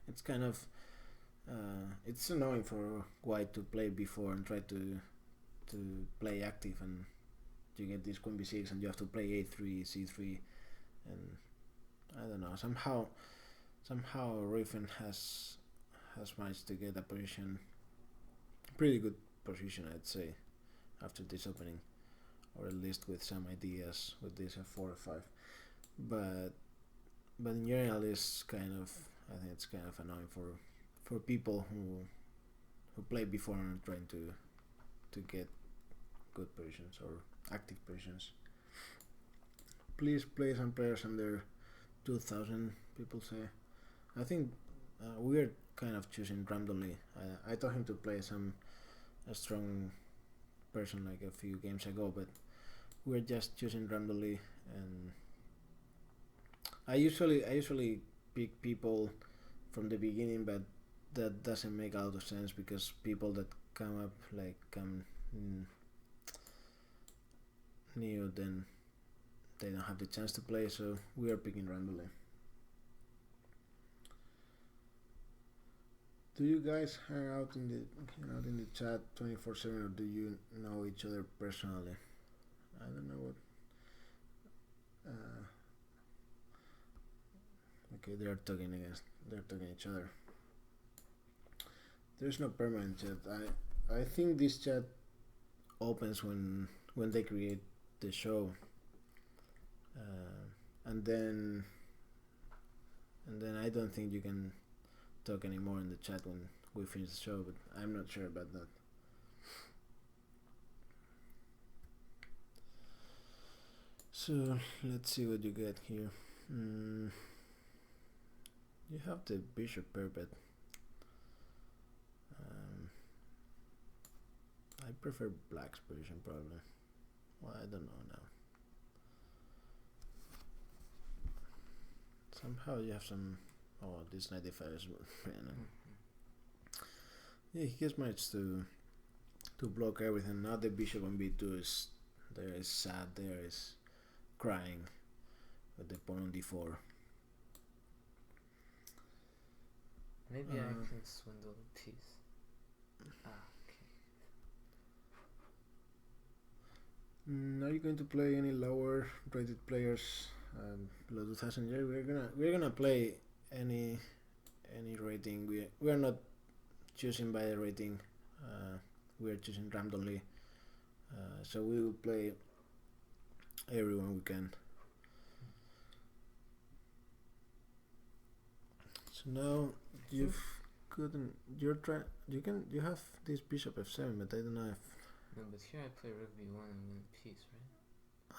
It's kind of it's annoying for white to play before and try to play active, and you get this Queen b6 and you have to play a3, c3, and I don't know. Somehow Ruifeng has managed to get a position, pretty good position, I'd say, after this opening, or at least with some ideas with this f4 f5. But in general, I think it's kind of annoying for people who play before and trying to get good positions or active positions. Please play some players under 2000, people say. I think we're kind of choosing randomly. I told him to play a strong person like a few games ago, but we're just choosing randomly, and I usually pick people from the beginning, but that doesn't make a lot of sense because people that come new, then they don't have the chance to play, so we are picking randomly. Do you guys hang out in the chat 24/7, or do you know each other personally? I don't know what. Okay, they're talking each other. There's no permanent chat. I think this chat opens when they create the show, and then I don't think you can talk anymore in the chat when we finish the show, but I'm not sure about that. So let's see what you get here. You have the bishop pair, but I prefer black's position probably. Well, I don't know now. Somehow you have some. Oh, this 95 is yeah, he just managed to block everything. Now the bishop on b2 is sad, there is crying with the pawn on d4. Maybe I can swindle the piece. Okay. Are you going to play any lower rated players below 2000? Yeah, we're gonna play any rating. We are not choosing by the rating. We are choosing randomly. So we will play everyone we can. So now you have this bishop f7, but I don't know if. No, but here I play rook b1 and win the piece,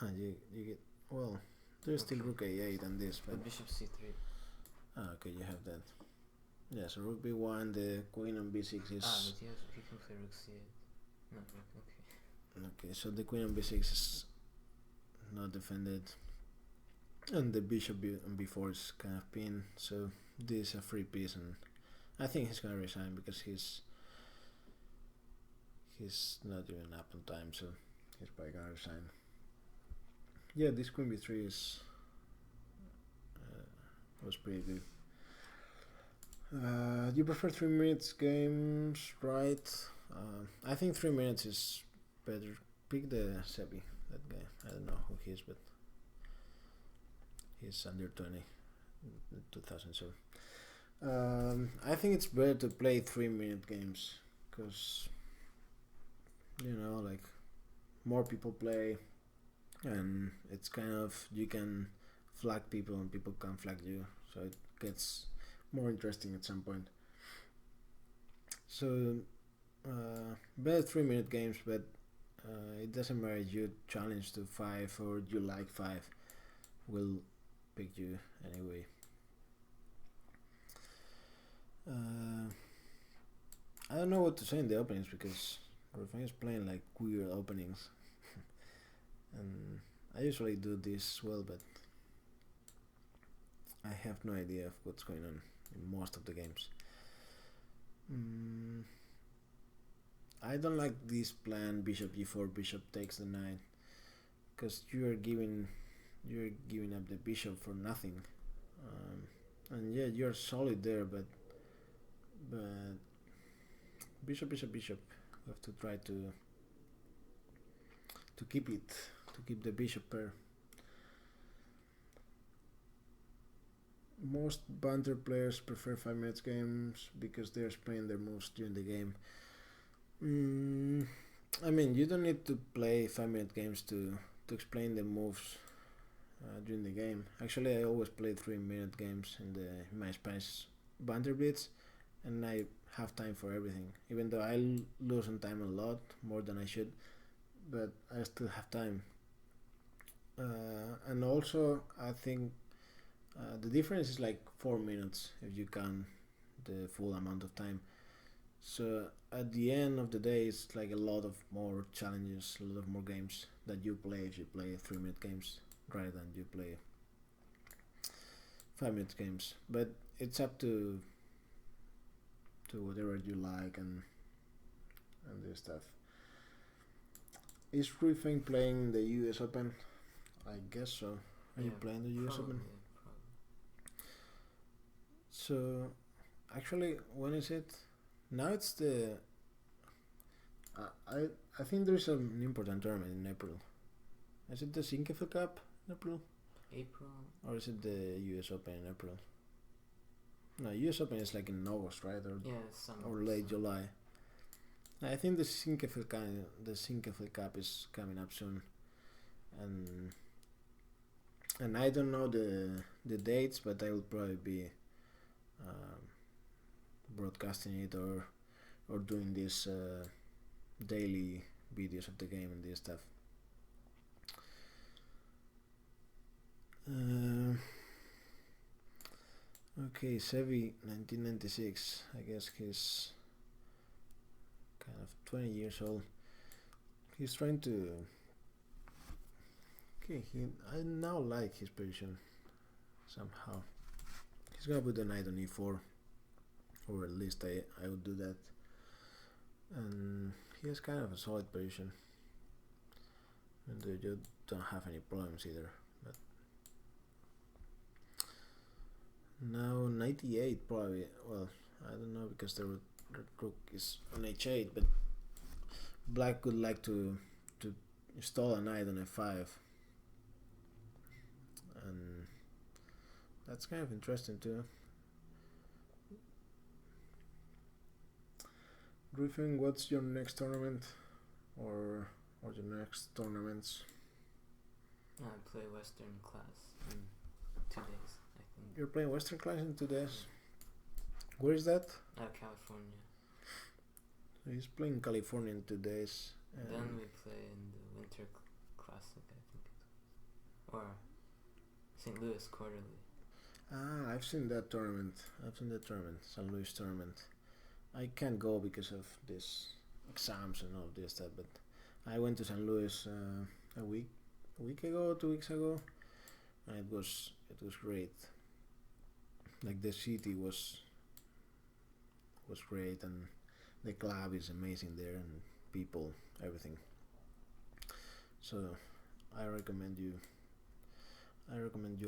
right? You get, well, there's still rook a8 and this, but bishop c3. Okay, you have that. Yeah, so rook b1, the queen on b6 is. But he can play rook c8. No, okay. Okay, so the queen on b6 is not defended, and the bishop on b4 is kind of pinned. So this is a free piece, and I think he's gonna resign because he's not even up on time, so he's probably gonna resign. Yeah, this queen b3 was pretty good. You prefer 3 minutes games, right? I think 3 minutes is better. Pick the Sebi, that guy. I don't know who he is, but he's under 20, 2000. So I think it's better to play 3 minute games because like more people play, and it's kind of, you can flag people and people can flag you, so it gets more interesting at some point. So better 3 minute games, but it doesn't matter if you challenge to 5 or you like 5, we'll pick you anyway. I don't know what to say in the openings because Ruifeng is playing like weird openings, and I usually do this well, but I have no idea of what's going on in most of the games. I don't like this plan bishop e4, bishop takes the knight, because you're giving up the bishop for nothing, and yeah, you're solid there, but bishop. You have to try to keep the bishop pair. Most Banter players prefer 5 minutes games because they're explaining their moves during the game. I mean, you don't need to play 5-minute games to explain the moves during the game. Actually, I always play 3-minute games in my Spanish Banter Blitz, and I have time for everything. Even though I lose on time a lot, more than I should, but I still have time. And also, I think the difference is like 4 minutes if you count the full amount of time. So at the end of the day, it's like a lot of more challenges, a lot of more games that you play if you play 3-minute games rather than you play 5-minute games. But it's up to whatever you like and this stuff. Is Ruifeng playing the US Open? I guess so. Are you playing the US Open? So, actually, when is it? Now it's the. I think there's an important tournament in April. Is it the Sinkefeld Cup in April? April. Or is it the US Open in April? No, US Open is like in August, right? Or late July. I think the Sinkefeld Cup is coming up soon, and I don't know the dates, but I will probably be broadcasting it or doing this daily videos of the game and this stuff. Okay, Sevi 1996. I guess he's kind of 20 years old. He's trying to. Okay, I now like his position somehow. He's gonna put the knight on e4, or at least I would do that. And he has kind of a solid position, and you don't have any problems either. But now 98 probably. Well, I don't know because the rook is on h8, but black would like to install a knight on f5, and that's kind of interesting too. Ruifeng, what's your next tournament or your next tournaments? I play Western class in 2 days, I think. You're playing Western class in 2 days? Where is that? California. So he's playing California in 2 days. Then we play in the Winter Classic, I think it was. Or St. Louis Quarterly. I've seen that tournament. St. Louis tournament. I can't go because of this exams and all this stuff, but I went to St. Louis a week ago, 2 weeks ago, and it was great. Like the city was great, and the club is amazing there, and people, everything. So I recommend you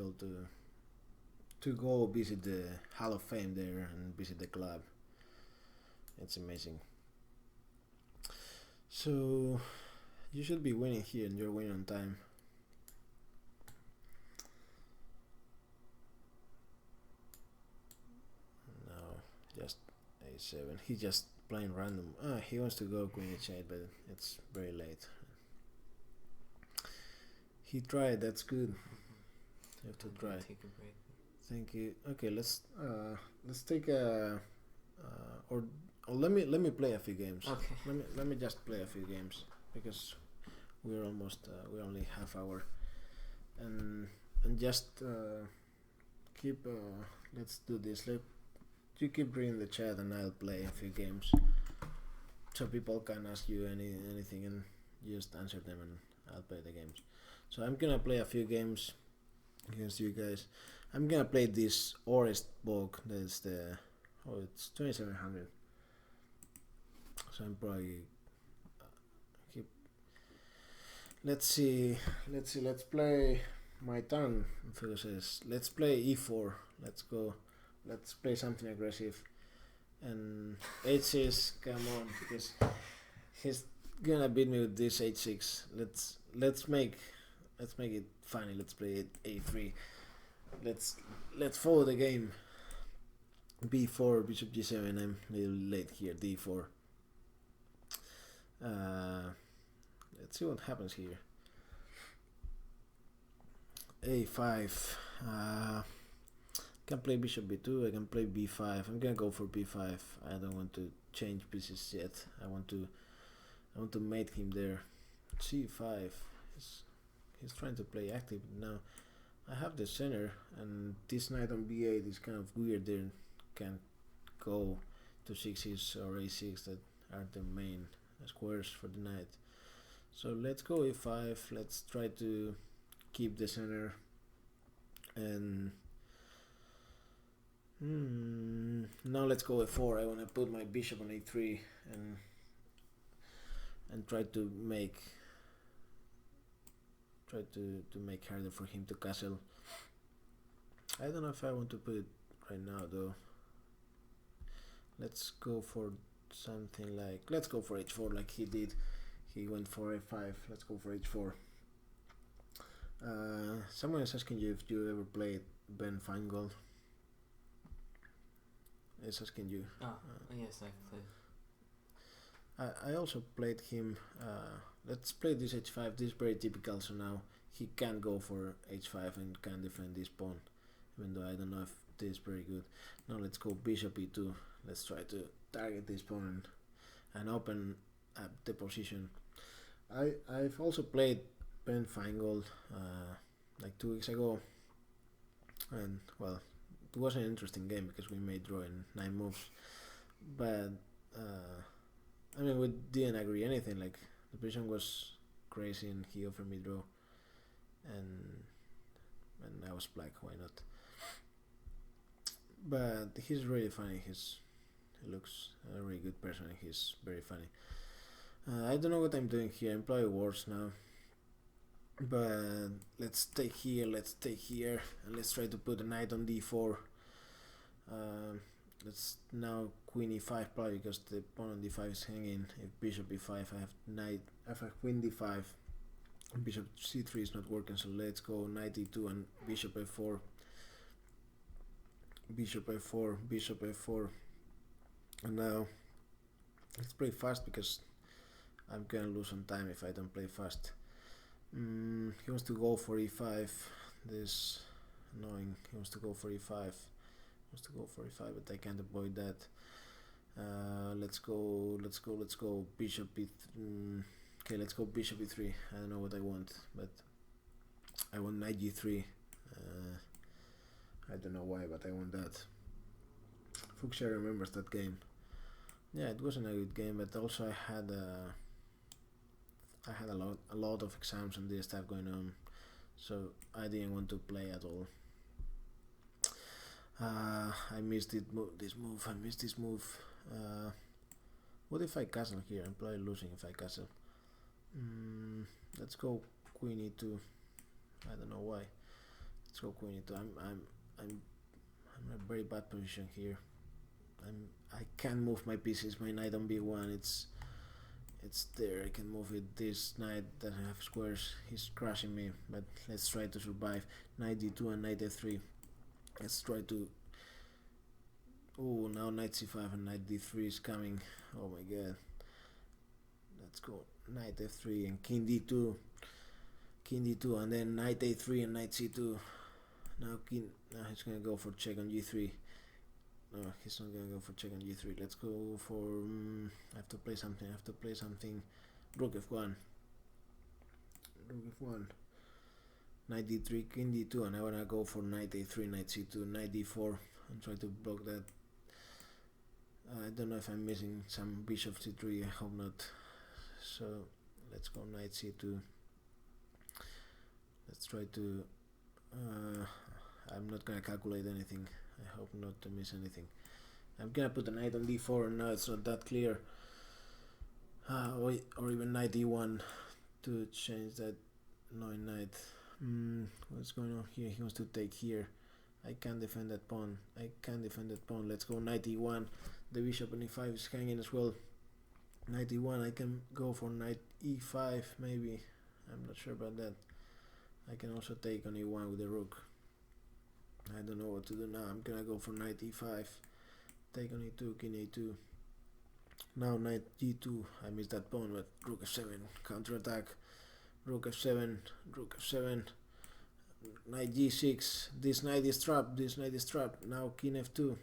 all to go visit the Hall of Fame there and visit the club. It's amazing. So you should be winning here, and you're winning on time. No, just a7. He just playing random. He wants to go queen h8, but it's very late. He tried. That's good. You have to try. Take a break. Thank you. Okay, let's take a or let me play a few games. Okay. Let me just play a few games because we're almost we're only half hour, and just keep let's do this. You keep reading the chat and I'll play a few games so people can ask you anything and you just answer them and I'll play the games. So I'm gonna play a few games against you guys. I'm gonna play this Orest Bog. That's the it's 2700. So I'm probably keep. Let's see. Let's play my turn. Phil says let's play e4. Let's go. Let's play something aggressive. And h6. Come on, because he's gonna beat me with this h6. Let's make it funny. Let's play it a3. Let's follow the game. b4, bishop g7. I'm a little late here. d4. Let's see what happens here. a5. Can play bishop b2. I can play b5. I'm gonna go for b5. I don't want to change pieces yet. I want to mate him there. c5. He's trying to play active now. I have the center, and this knight on b8 is kind of weird. There can go to 6s or a6 that are the main squares for the knight. So let's go a5. Let's try to keep the center, and now let's go a4. I want to put my bishop on a3 and try to make harder for him to castle. I don't know if I want to put it right now though. Let's go for something like, let's go for h4 like he did. He went for a5. Let's go for h4. Someone is asking you if you ever played Ben Feingold. Is asking you. Yes, I've played. I also played him. Let's play this h5. This is very typical. So now he can go for h5 and can defend this pawn, even though I don't know if this is very good. Now let's go bishop e2. Let's try to target this pawn and open up the position. I've also played Ben Feingold like 2 weeks ago, and well, it was an interesting game because we made draw in 9 moves, but I mean we didn't agree anything. Like the position was crazy and he offered me draw, and I was black, why not? But he's really funny. He looks a really good person and he's very funny. I don't know what I'm doing here. I'm probably worse now, but let's take here, and let's try to put a knight on d4. Let's now queen e5 probably because the pawn on d5 is hanging. If bishop e5, I have queen d5. Bishop c3 is not working, so let's go knight e2 and bishop f4. Bishop f4, bishop f4. And now let's play fast because I'm gonna lose some time if I don't play fast. He wants to go for e5. This annoying. He wants to go for e5. But I can't avoid that. Let's go bishop e3. Okay, let's go bishop e3. I don't know what I want, but I want knight g3. I don't know why, but I want that. Fuchsia remembers that game. Yeah, it wasn't a good game, but also I had a lot of exams and this stuff going on, so I didn't want to play at all. I missed this move. What if I castle here? I'm probably losing if I castle. Let's go queen e2. I don't know why. Let's go queen e2. I'm in a very bad position here. I can't move my pieces. My knight on b1. It's there. I can move it. This knight doesn't have squares. He's crushing me. But let's try to survive. Knight d2 and knight f3. Let's try to. Oh, now knight c5 and knight d3 is coming. Oh my god. Let's go knight f3 and king d2. King d2 and then knight a3 and knight c2. Now he's gonna go for check on g3. No, he's not gonna go for check on g3. Let's go for. I have to play something. Rook f1. Knight d3, king d2, and I wanna go for knight a3, knight c2, knight d4, and try to block that. I don't know if I'm missing some bishop c3. I hope not. So let's go knight c2. Let's try to I'm not gonna calculate anything. I hope not to miss anything. I'm gonna put a knight on d4 and now it's not that clear. Or even knight e1 to change that annoying knight. What's going on here? He wants to take here. I can't defend that pawn. Let's go knight e1. The bishop on e5 is hanging as well. Knight e1. I can go for knight e5 maybe. I'm not sure about that. I can also take on e1 with the rook. I don't know what to do now. I'm gonna go for knight e5. Take on e2, king a2. Now knight g2. I missed that pawn, but rook f7. Counter attack. Rook f7. Rook f7. Knight g6. This knight is trapped. Now king f2.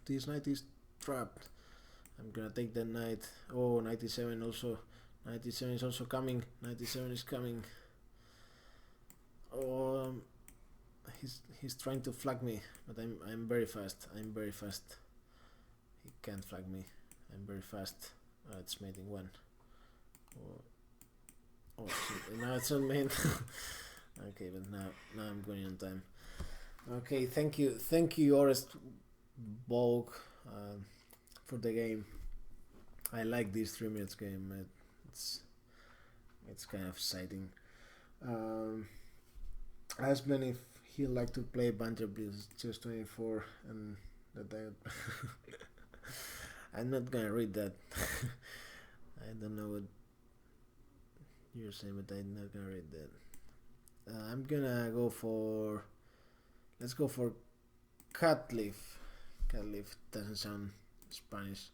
This knight is trapped. I'm gonna take that knight. Oh, knight e7 also. Knight e7 is also coming. Knight e7 is coming. Oh, he's trying to flag me, but I'm very fast. He can't flag me. I'm very fast. It's mating one. Oh shit! Now it's on main. Okay, but now I'm going on time. Okay, thank you, Orest Bolg, for the game. I like this 3 minutes game. It's kind of exciting. I asked Ben if he'd like to play Banter Blitz Chess 24, and that I'm not gonna read that. I don't know what you're saying, but I'm not gonna read that. I'm gonna go for. Let's go for Catleaf. Catleaf doesn't sound Spanish.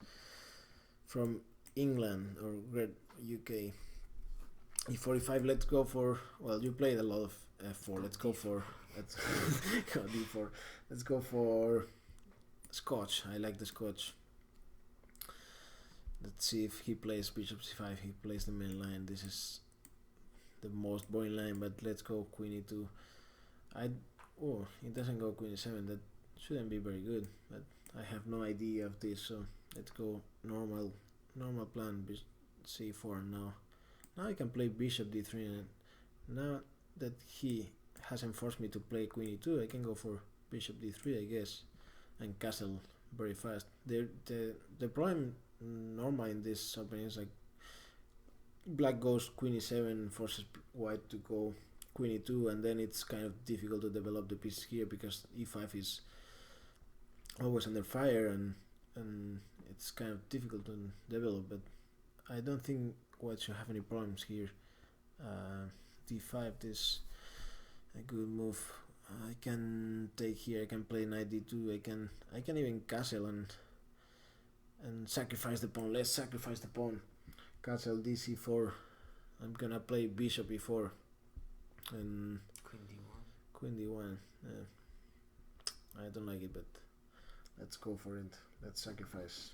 From England or Great UK. E45. Let's go for. Well, you played a lot of f4. Let's go for. Let's go d4. Let's go for Scotch. I like the Scotch. Let's see if he plays bishop c5. He plays the main line. This is the most boring line, but let's go queen e2. Oh, it doesn't go queen e7. That shouldn't be very good, but I have no idea of this, so let's go normal plan c4 now. Now I can play bishop d3, and now that he hasn't forced me to play queen e2, I can go for bishop d3, I guess, and castle very fast. The problem normal in this opening is like black goes queen e7, forces white to go queen e2, and then it's kind of difficult to develop the pieces here because e5 is always under fire, and it's kind of difficult to develop. But I don't think white should have any problems here. D5 is a good move. I can take here. I can play knight d2. I can even castle and sacrifice the pawn. Let's sacrifice the pawn. Castle dc4. I'm gonna play bishop e4 and queen d1. I don't like it, but let's go for it. Let's sacrifice.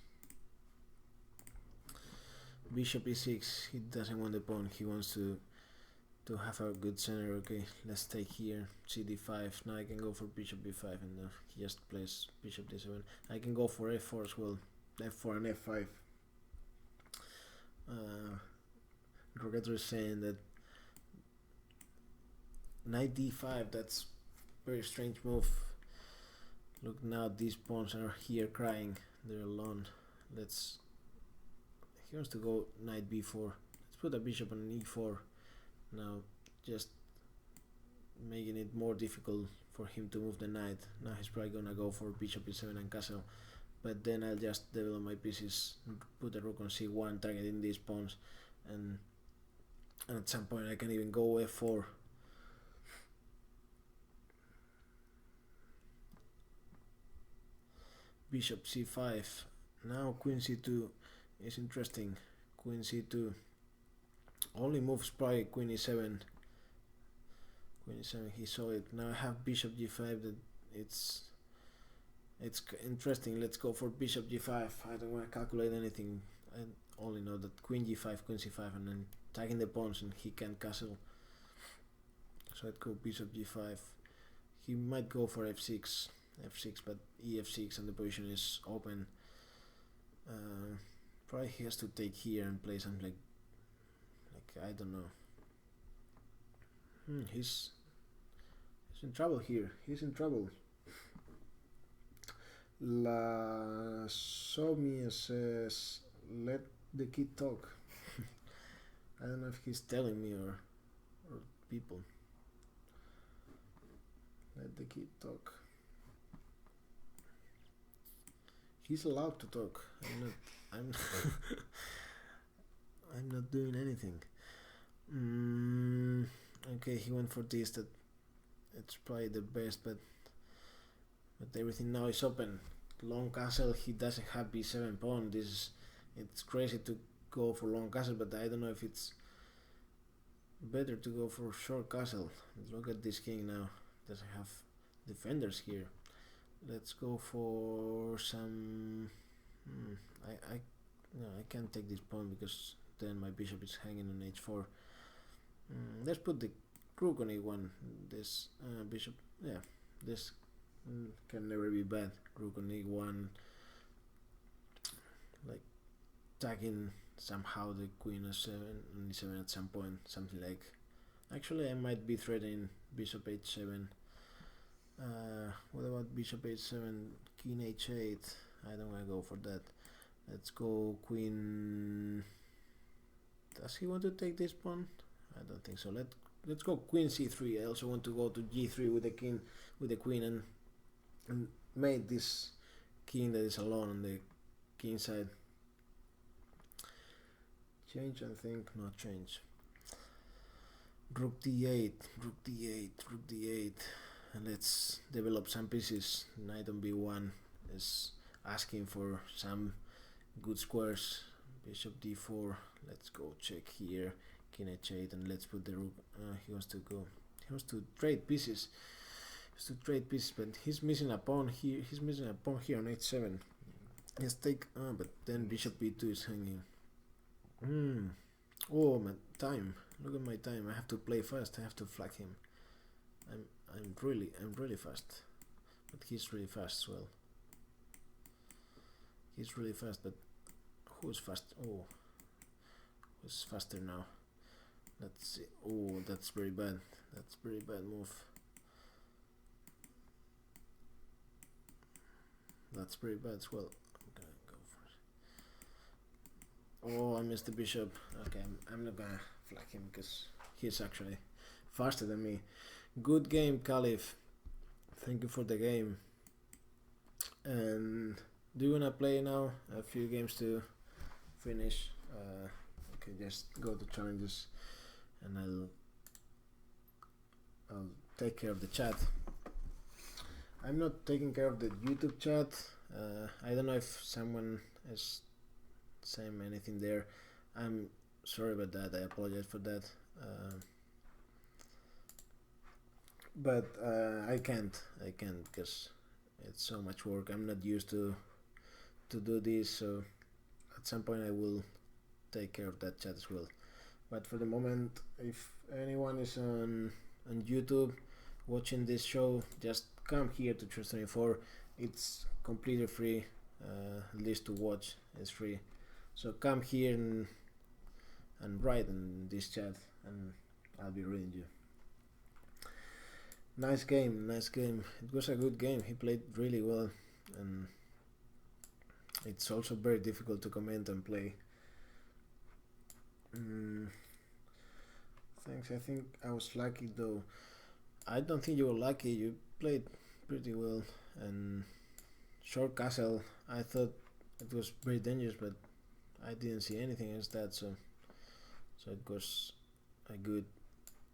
Bishop e6. He doesn't want the pawn. He wants to have a good center. Okay, let's take here cd5. Now I can go for bishop b5, and he just plays bishop d7. I can go for f4 as well. F4 and f5. Rogator is saying that knight d5. That's very strange move. Look now, these pawns are here crying. They're alone. He wants to go knight b4. Let's put a bishop on e4. Now, just making it more difficult for him to move the knight. Now he's probably gonna go for bishop e7 and castle. But then I'll just develop my pieces, put the rook on c1, targeting these pawns, and at some point I can even go f4. Bishop c5. Now queen c2 is interesting. Queen c2. Only moves probably queen e7. Queen e7, he saw it. Now I have bishop g5. That it's interesting. Let's go for bishop g5. I don't want to calculate anything. I only know that queen g5, queen c5, and then attacking the pawns, and he can castle. So I'd go bishop g5. He might go for f6, but ef6, and the position is open. Probably he has to take here and play something like I don't know. He's in trouble here. He's in trouble. La Somia says, let the kid talk. I don't know if he's telling me or people. Let the kid talk. He's allowed to talk. I'm I'm not doing anything. Okay, he went for this. That it's probably the best, but everything now is open. Long castle. He doesn't have b7 pawn. It's crazy to go for long castle, but I don't know if it's better to go for short castle. Look at this king now. Doesn't have defenders here. Let's go for some. I can't take this pawn because then my bishop is hanging on h4. Let's put the rook on a1. This bishop, this can never be bad. Rook on a1, like tagging somehow the queen of7 on e7 at some point, something like. Actually, I might be threatening bishop h7. What about bishop h7, king h8? I don't want to go for that. Let's go queen. Does he want to take this pawn? I don't think so. Let's go queen c3. I also want to go to g3 with the king, with the queen, and make this king that is alone on the king side. Change, I think, not change. Rook d8, rook d8, rook d8. And let's develop some pieces. Knight on b1 is asking for some good squares. Bishop d4. Let's go check here. King h8, and let's put the rook. He wants to trade pieces. But he's missing a pawn here. He's missing a pawn here on h7. Let's take. But then bishop b2 is hanging. Oh, my time. Look at my time. I have to play fast. I have to flag him. I'm really fast. But he's really fast as well. He's really fast, but who's fast? Oh, who's faster now? Let's see. Oh, that's very bad. That's very bad move. That's very bad as well. I'm gonna go for it. Oh, I missed the bishop. Okay, I'm not gonna flag him because he's actually faster than me. Good game, Caliph. Thank you for the game. And do you wanna play now? A few games to finish. Okay, just go to challenges, and I'll take care of the chat. I'm not taking care of the YouTube chat. I don't know if someone is saying anything there. I'm sorry about that. I apologize for that. But I can't because it's so much work. I'm not used to do this, so at some point I will take care of that chat as well. But for the moment, if anyone is on YouTube watching this show, just come here to Chess24. It's completely free, at least to watch. It's free, so come here and write in this chat, and I'll be reading you. Nice game. It was a good game. He played really well, and it's also very difficult to comment and play. Thanks. I think I was lucky though. I don't think you were lucky. You played pretty well, and short castle. I thought it was very dangerous, but I didn't see anything as that. So it was a good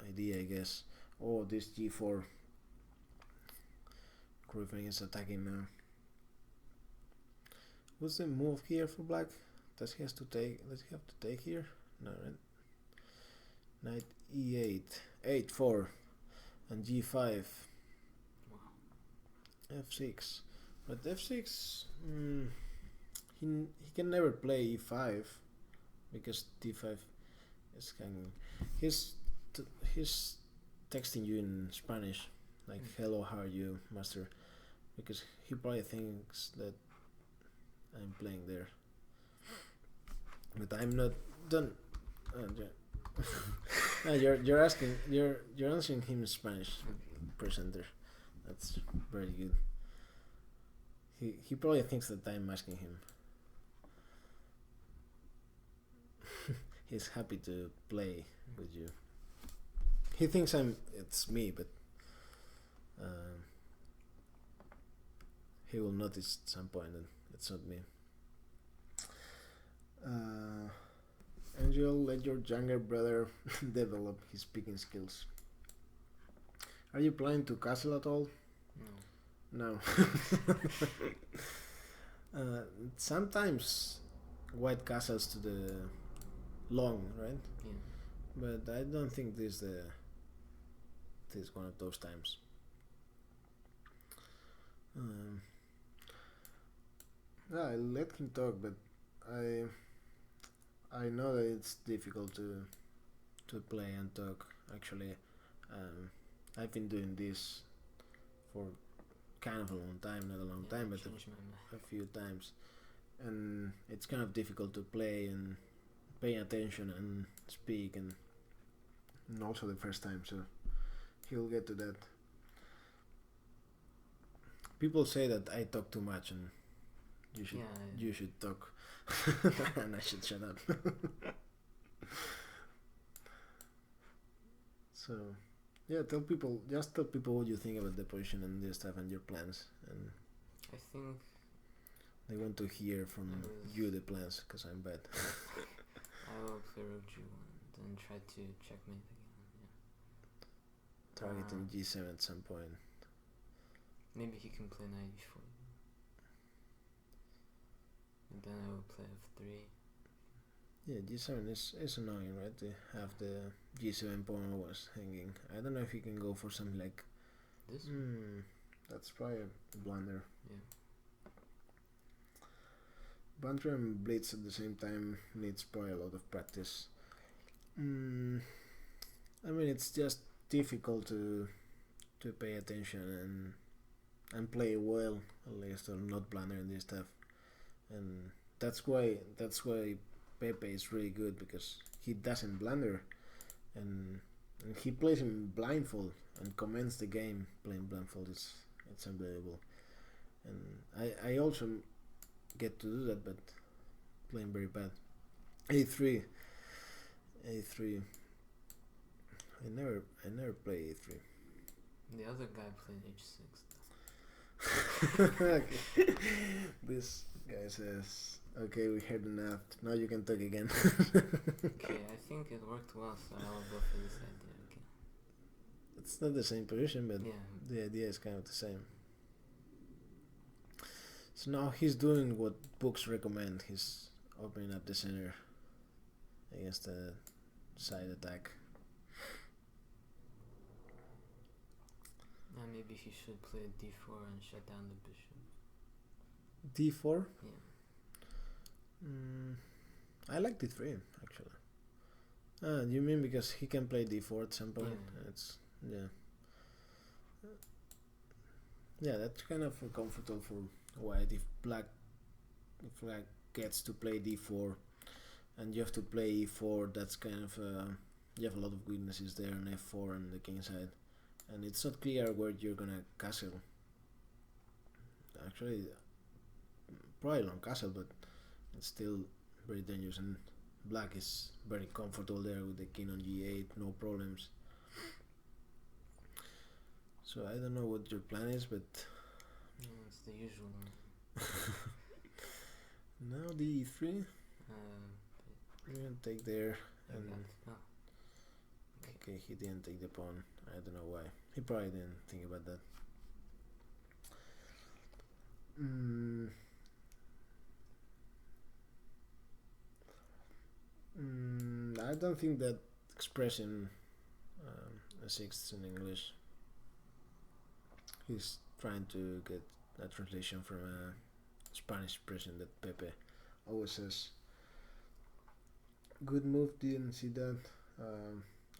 idea, I guess. Oh, this g4. Ruifeng is attacking now. What's the move here for black? Does he have to take here? No, right? Knight e8, h4, and g5. Wow. f6, but f6. He can never play e5 because d5 is hanging. He's texting you in Spanish, like "Hello, how are you, master?" Because he probably thinks that I'm playing there. But I'm not done. No, you're asking you're answering him in Spanish, presenter. That's very good. He probably thinks that I'm asking him. He's happy to play with you. He thinks it's me, but he will notice at some point that it's not me. Angel, let your younger brother develop his speaking skills. Are you planning to castle at all? No. Sometimes white castles to the long, right? Yeah. But I don't think this one of those times. I let him talk, but I know that it's difficult to play and talk. Actually, I've been doing this for kind of a long time, not a long time, but a few times, and it's kind of difficult to play and pay attention and speak, and also the first time, so he'll get to that. People say that I talk too much, and you should talk, and I should shut up. So, yeah, tell people what you think about the position and this stuff and your plans, and I think they want to hear from you the plans, because I'm bad. I will play rook g1, then try to checkmate again. Yeah. Targeting g7 at some point. Maybe he can play knight e4. And then I will play f3. Yeah, g7 is annoying, right? To have the g7 pawn always hanging. I don't know if you can go for something like this. That's probably a blunder. Yeah. Banter and Blitz at the same time needs probably a lot of practice. I mean, it's just difficult to pay attention and play well, at least, or not blunder and this stuff. And that's why Pepe is really good, because he doesn't blunder, and he plays him blindfold and comments the game playing blindfold. It's unbelievable. And I also get to do that, but playing very bad. A3. I never play A3. The other guy played h6. Okay. This guy says, "Okay, we heard enough. Now you can talk again." Okay, I think it worked well, so I'll go for this idea. Okay. It's not the same position, but yeah, the idea is kind of the same. So now he's doing what books recommend. He's opening up the center against the side attack. maybe he should play d4 and shut down the bishop. D4? Yeah. I like D3 actually. You mean because he can play D4 at some point? Yeah. Yeah, that's kind of comfortable for white. If black gets to play D4 and you have to play E4, that's kind of you have a lot of weaknesses there on F4 and the king side, and it's not clear where you're gonna castle. Actually, probably long castle, but it's still very dangerous, and black is very comfortable there with the king on G8, no problems. So I don't know what your plan is, but it's the usual one. Now D3. You're gonna take there, and okay, he didn't take the pawn. I don't know why. He probably didn't think about that. I don't think that expression exists in English. He's trying to get a translation from a Spanish expression that Pepe always says. Good move, didn't see that.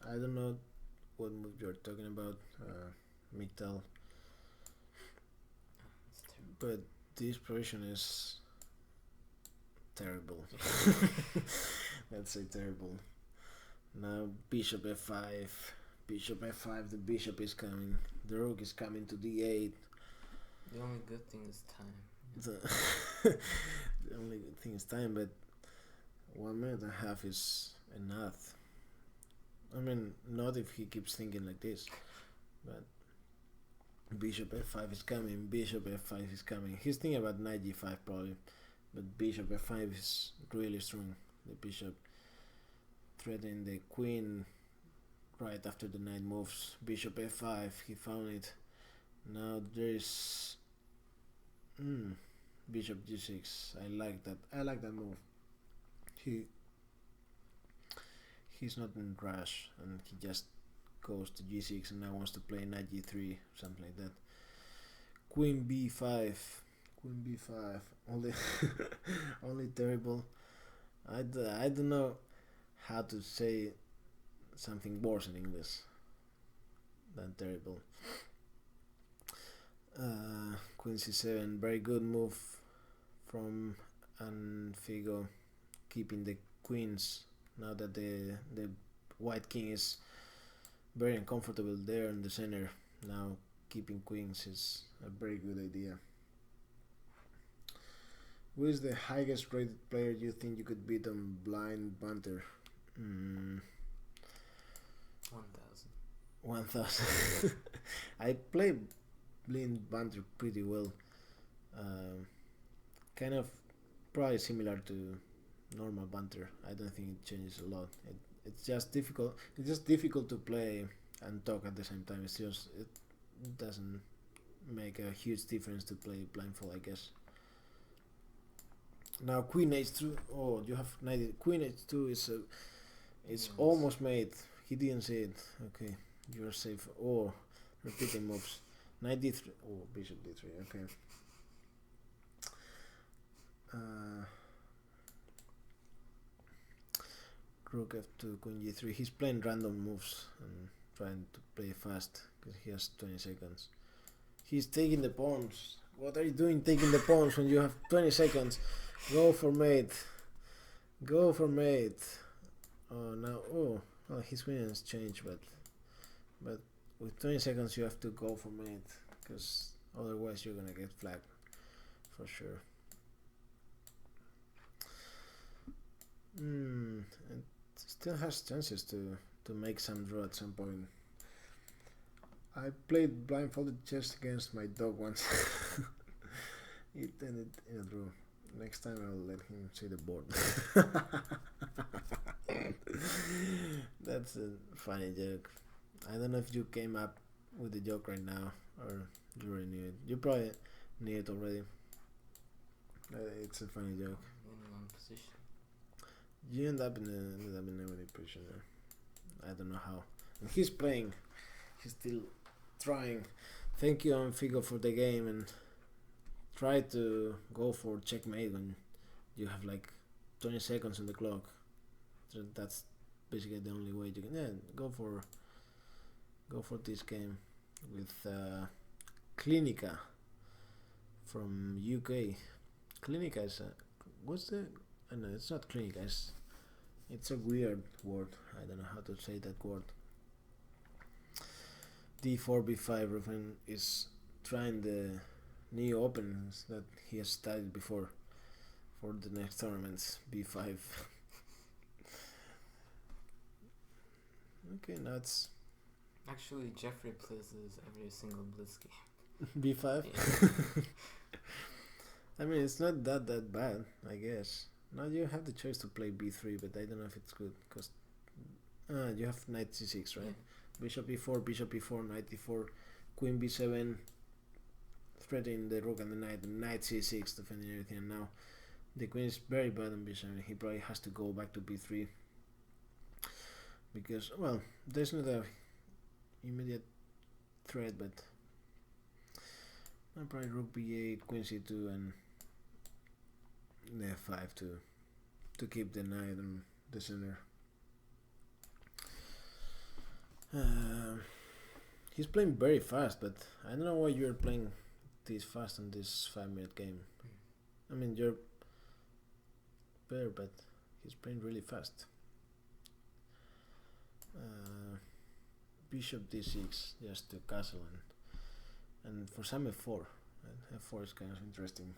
I don't know what move you're talking about, Miktal. But this position is terrible. Let's say terrible. Now bishop f5. Bishop f5. The bishop is coming. The rook is coming to d8. The only good thing is time. The only good thing is time, but 1 minute and a half is enough. I mean, not if he keeps thinking like this, but bishop f5 is coming, bishop f5 is coming. He's thinking about knight g5 probably, but bishop f5 is really strong. The bishop threatening the queen right after the knight moves. Bishop f5, he found it. Now there's bishop g6. I like that move. He's not in rush and he just goes to g6 and now wants to play knight g3, something like that. Queen b5, only only terrible. I don't know how to say something worse in English than terrible. Queen c7, very good move from Figo, keeping the queens now that the white king is very uncomfortable there in the center. Now keeping queens is a very good idea. Who is the highest rated player you think you could beat on blind banter? 1000. I play blind banter pretty well. Kind of probably similar to normal banter. I don't think it changes a lot. It's just difficult. It's just difficult to play and talk at the same time. It's just it doesn't make a huge difference to play blindfold, I guess. Now queen h2. Oh, you have knight. Queen h2 is it's almost made. He didn't see it. Okay, you're safe. Oh, repeating moves. Knight d3. Oh, bishop d3. Okay. Rook f2, queen g3. He's playing random moves and trying to play fast because he has 20 seconds. He's taking the pawns. What are you doing taking the pawns when you have 20 seconds? Go for mate. Go for mate. Oh, now. Oh, well, his queen has changed, but with 20 seconds you have to go for mate because otherwise you're gonna get flagged for sure. It still has chances to make some draw at some point. I played blindfolded chess against my dog once. It ended in a draw. Next time I'll let him see the board. That's a funny joke. I don't know if you came up with the joke right now or you already knew it. You probably knew it already. It's a funny joke. In one position. You ended up in a position. I don't know how. And he's playing. He's still trying. Thank you, Figo, for the game, and try to go for checkmate when you have like 20 seconds on the clock. So that's basically the only way you can. Go for this game with Clinica from UK. Clinica is what's the? No, it's not Clinica. It's a weird word. I don't know how to say that word. D4 B5. Ruifeng is trying the new openings that he has studied before for the next tournaments. B5. Okay, now it's actually Jeffrey plays this every single Blitz game. B5. Yeah. I mean, it's not that bad, I guess. Now you have the choice to play b3, but I don't know if it's good because you have knight c6, right? Yeah. Bishop e4, knight e4, queen b7, threatening the rook and the knight c6, defending everything. And now the queen is very bad on b7. He probably has to go back to b3 because, well, there's not a immediate threat, but I'll probably rook b8, queen c2, and f5 to keep the knight in the center. He's playing very fast, but I don't know why you're playing this fast in this 5-minute game. I mean, pair, but he's playing really fast. Bishop d6 just to castle and for some f4. And f4 is kind of interesting.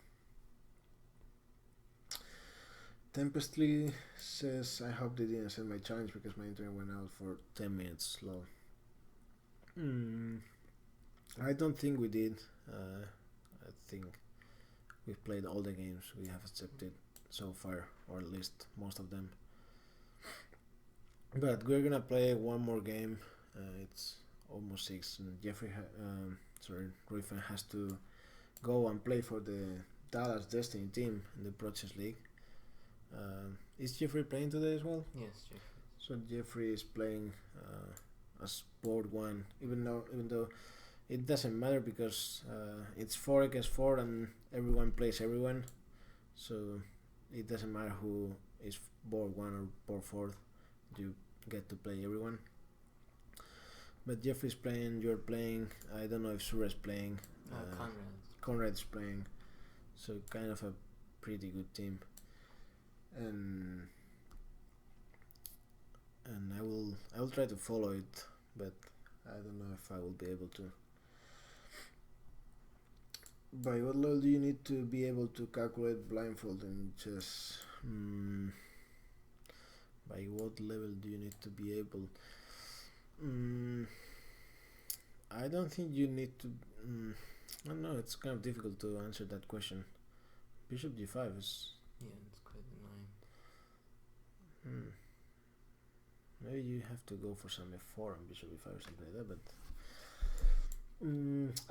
Tempestly says, I hope they didn't send my challenge because my internet went out for 10 minutes slow. I don't think we did. I think we've played all the games we have accepted so far, or at least most of them. But we're gonna play one more game. It's almost 6 and Ruifeng has to go and play for the Dallas Destiny team in the Process League. Is Jeffrey playing today as well? Yes, Jeffrey. So Jeffrey is playing as board 1, even though it doesn't matter because it's 4 against 4 and everyone plays everyone. So it doesn't matter who is board 1 or board 4. You get to play everyone. But Jeffrey's playing, you're playing. I don't know if Sura's playing. Conrad's playing. So kind of a pretty good team. And I will try to follow it, but I don't know if I will be able to. By what level do you need to be able to calculate blindfold in chess? By what level do you need to be able? I don't think you need to. I don't know. It's kind of difficult to answer that question. Bishop d5 is. Yeah, it's quite annoying. Maybe you have to go for some f4 and bishop e5 or something like that, but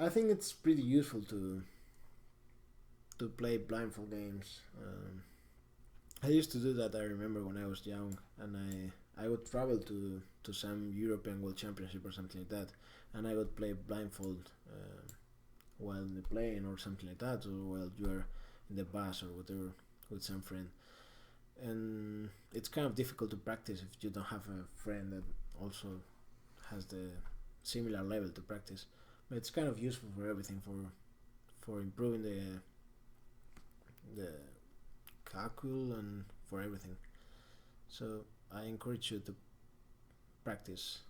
I think it's pretty useful to play blindfold games. I used to do that, I remember when I was young, and I would travel to some European World Championship or something like that, and I would play blindfold while in the plane or something like that, or while you are in the bus or whatever with some friend. And it's kind of difficult to practice if you don't have a friend that also has the similar level to practice. But it's kind of useful for everything, for improving the calcul and for everything. So I encourage you to practice.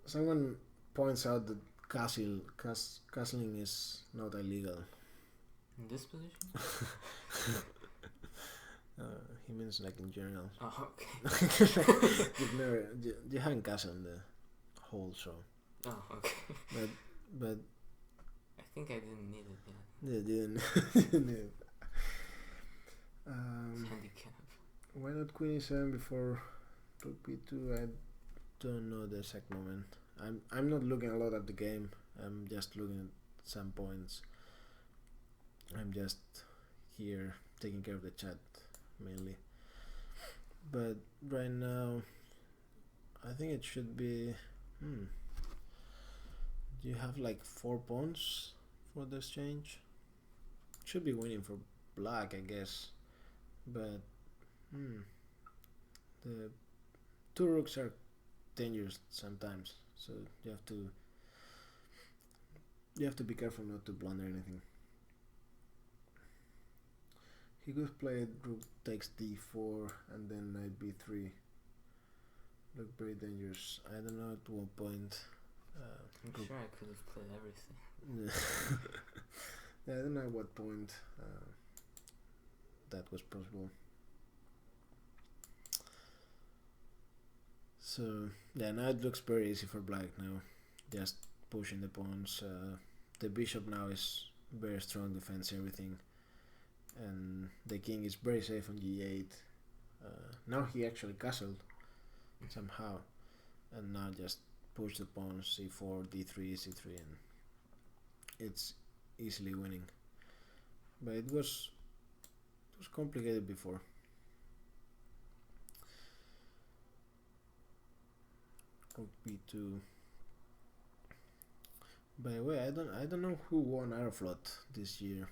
Someone points out that castling is not illegal. In this position? He means like in general. Oh, okay. You haven't castled in the whole show. Oh, okay. But I think I didn't need it yet. Yeah, didn't need it. Handicap. Why not queen e7 before rook b2? I don't know the exact moment. I'm not looking a lot at the game. I'm just looking at some points. I'm just here taking care of the chat mainly. But right now, I think it should be. Do you have like 4 pawns for the exchange? Should be winning for black, I guess. But the 2 rooks are dangerous sometimes, so you have to be careful not to blunder anything. He could play rook takes d4 and then knight b3. Look very dangerous. I don't know at what point. I'm sure I could have played everything. Yeah, I don't know at what point that was possible. So yeah, now it looks very easy for black now. Just pushing the pawns. The bishop now is very strong defense, everything. And the king is very safe on g8. Now he actually castled somehow, and now just push the pawns c4, d3, c3, and it's easily winning. But it was complicated before. Rook b2. By the way, I don't know who won Aeroflot this year.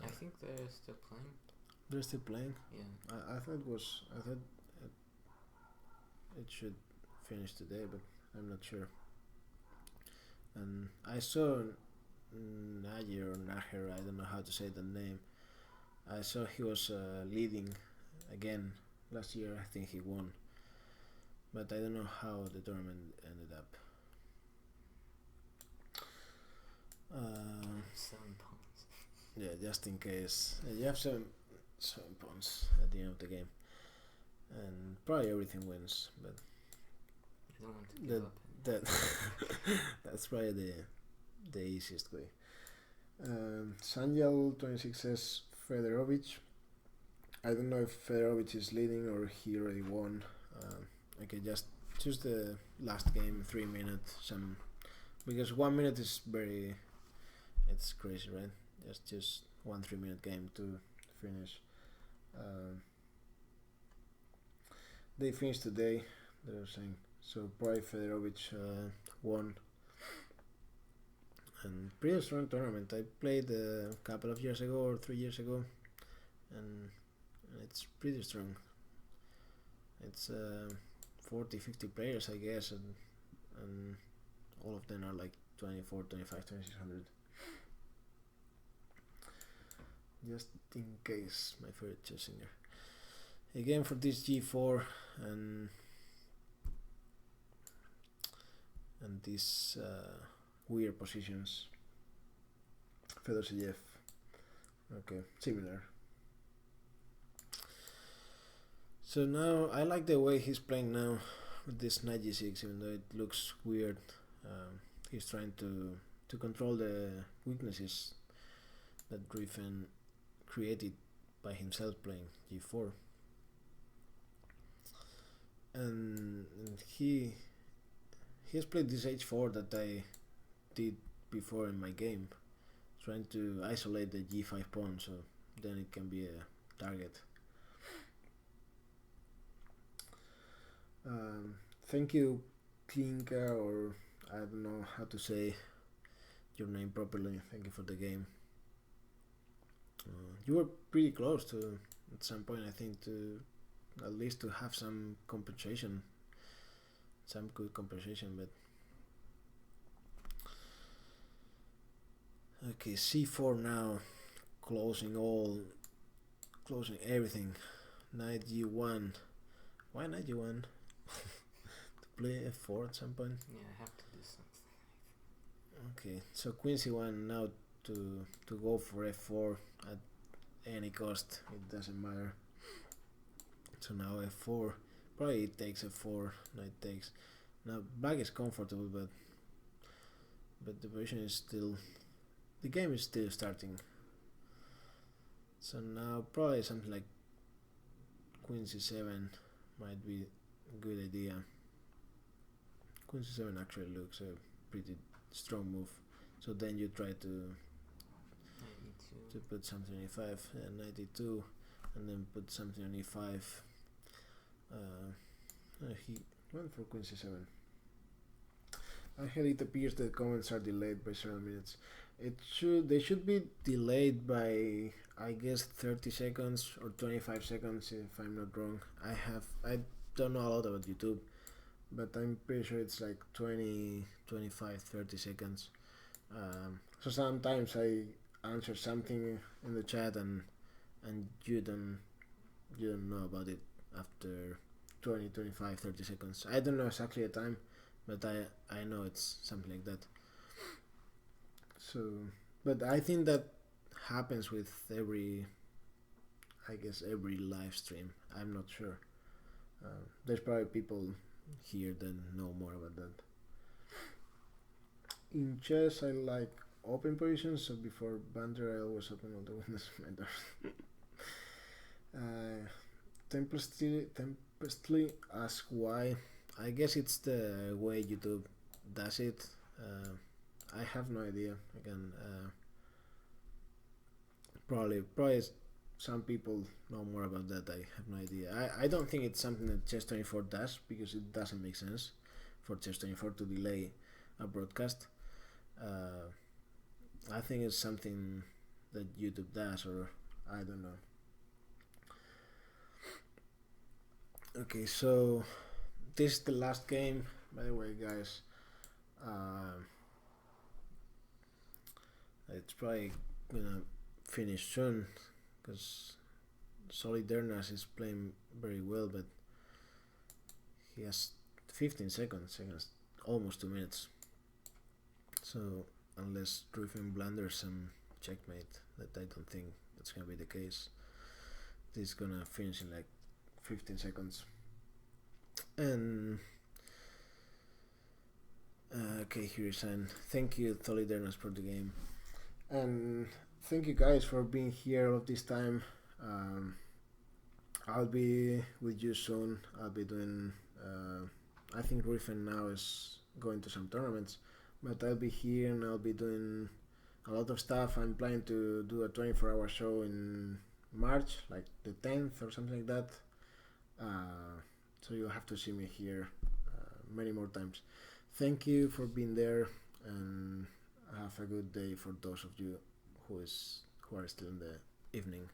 I think they're still playing. They're still playing? Yeah. I thought it should finish today, but I'm not sure. And I saw Nayer or Naher, I don't know how to say the name. I saw he was leading again last year. I think he won, but I don't know how the tournament ended up. 7 points. Yeah, just in case. You have 7 points at the end of the game, and probably everything wins. But I don't want to give up. That's probably the easiest way. Sanjal 26 says Federovic. I don't know if Federovic is leading or he already won. Okay, just choose the last game, 3 minutes, because 1 minute is it's crazy, right? Just 1 3-minute game to finish. They finished today, they were saying, so probably Federovic won. And pretty strong tournament. I played a couple of years ago or 3 years ago, and it's pretty strong. It's 40-50 players, I guess, and all of them are like 24, 25, 2600. Just in case, my favorite chess singer. Again for this G4 and these weird positions. Fedoseyev. Okay, similar. So now I like the way he's playing now with this knight g6, even though it looks weird. He's trying to control the weaknesses that Ruifeng created by himself playing g4. And he has played this h4 that I did before in my game, trying to isolate the g5 pawn so then it can be a target. Thank you, Klinka, or I don't know how to say your name properly. Thank you for the game. You were pretty close to, at some point, I think, to at least to have some compensation, some good compensation, but okay, c4 now, closing everything. Knight g1. Why knight g1? To play f4 at some point? Yeah, I have to do something. Okay, so queen c1 now to go for f4 at any cost. It doesn't matter. So now f4. Probably it takes f4. Knight takes. Now black is comfortable, but the position is still. The game is still starting. So now probably something like queen c7 might be a good idea. Queen c7 actually looks a pretty strong move. So then you try to put something on e5 and knight e2, and then put something on e5. He went for queen c7. I had it appears that comments are delayed by 7 minutes. They should be delayed by, I guess, 30 seconds or 25 seconds if I'm not wrong. I don't know a lot about YouTube, but I'm pretty sure it's like 20, 25, 30 seconds. So sometimes I answer something in the chat and you don't know about it after 20, 25, 30 seconds. I don't know exactly the time, but I know it's something like that. So, but I think that happens with every live stream. I'm not sure. There's probably people here that know more about that. In chess, I like open positions, so before Banter, I always open all the windows of my doors. Tempestly asks why. I guess it's the way YouTube does it. I have no idea. Again, probably some people know more about that. I have no idea. I don't think it's something that Chess24 does, because it doesn't make sense for Chess24 to delay a broadcast. I think it's something that YouTube does, or I don't know. Okay, so this is the last game, by the way, guys. It's probably gonna finish soon because Solidarnas is playing very well, but he has 15 seconds against almost 2 minutes. So unless Ruifeng blunders some checkmate, that I don't think that's gonna be the case. This is gonna finish in like 15 seconds. And okay, here is an thank you Solidarnas for the game, and thank you guys for being here all of this time. I'll be with you soon. I'll be doing I think Ruifeng now is going to some tournaments, but I'll be here and I'll be doing a lot of stuff. I'm planning to do a 24-hour show in March, like the 10th or something like that. So you'll have to see me here many more times. Thank you for being there, and have a good day for those of you who are still in the evening.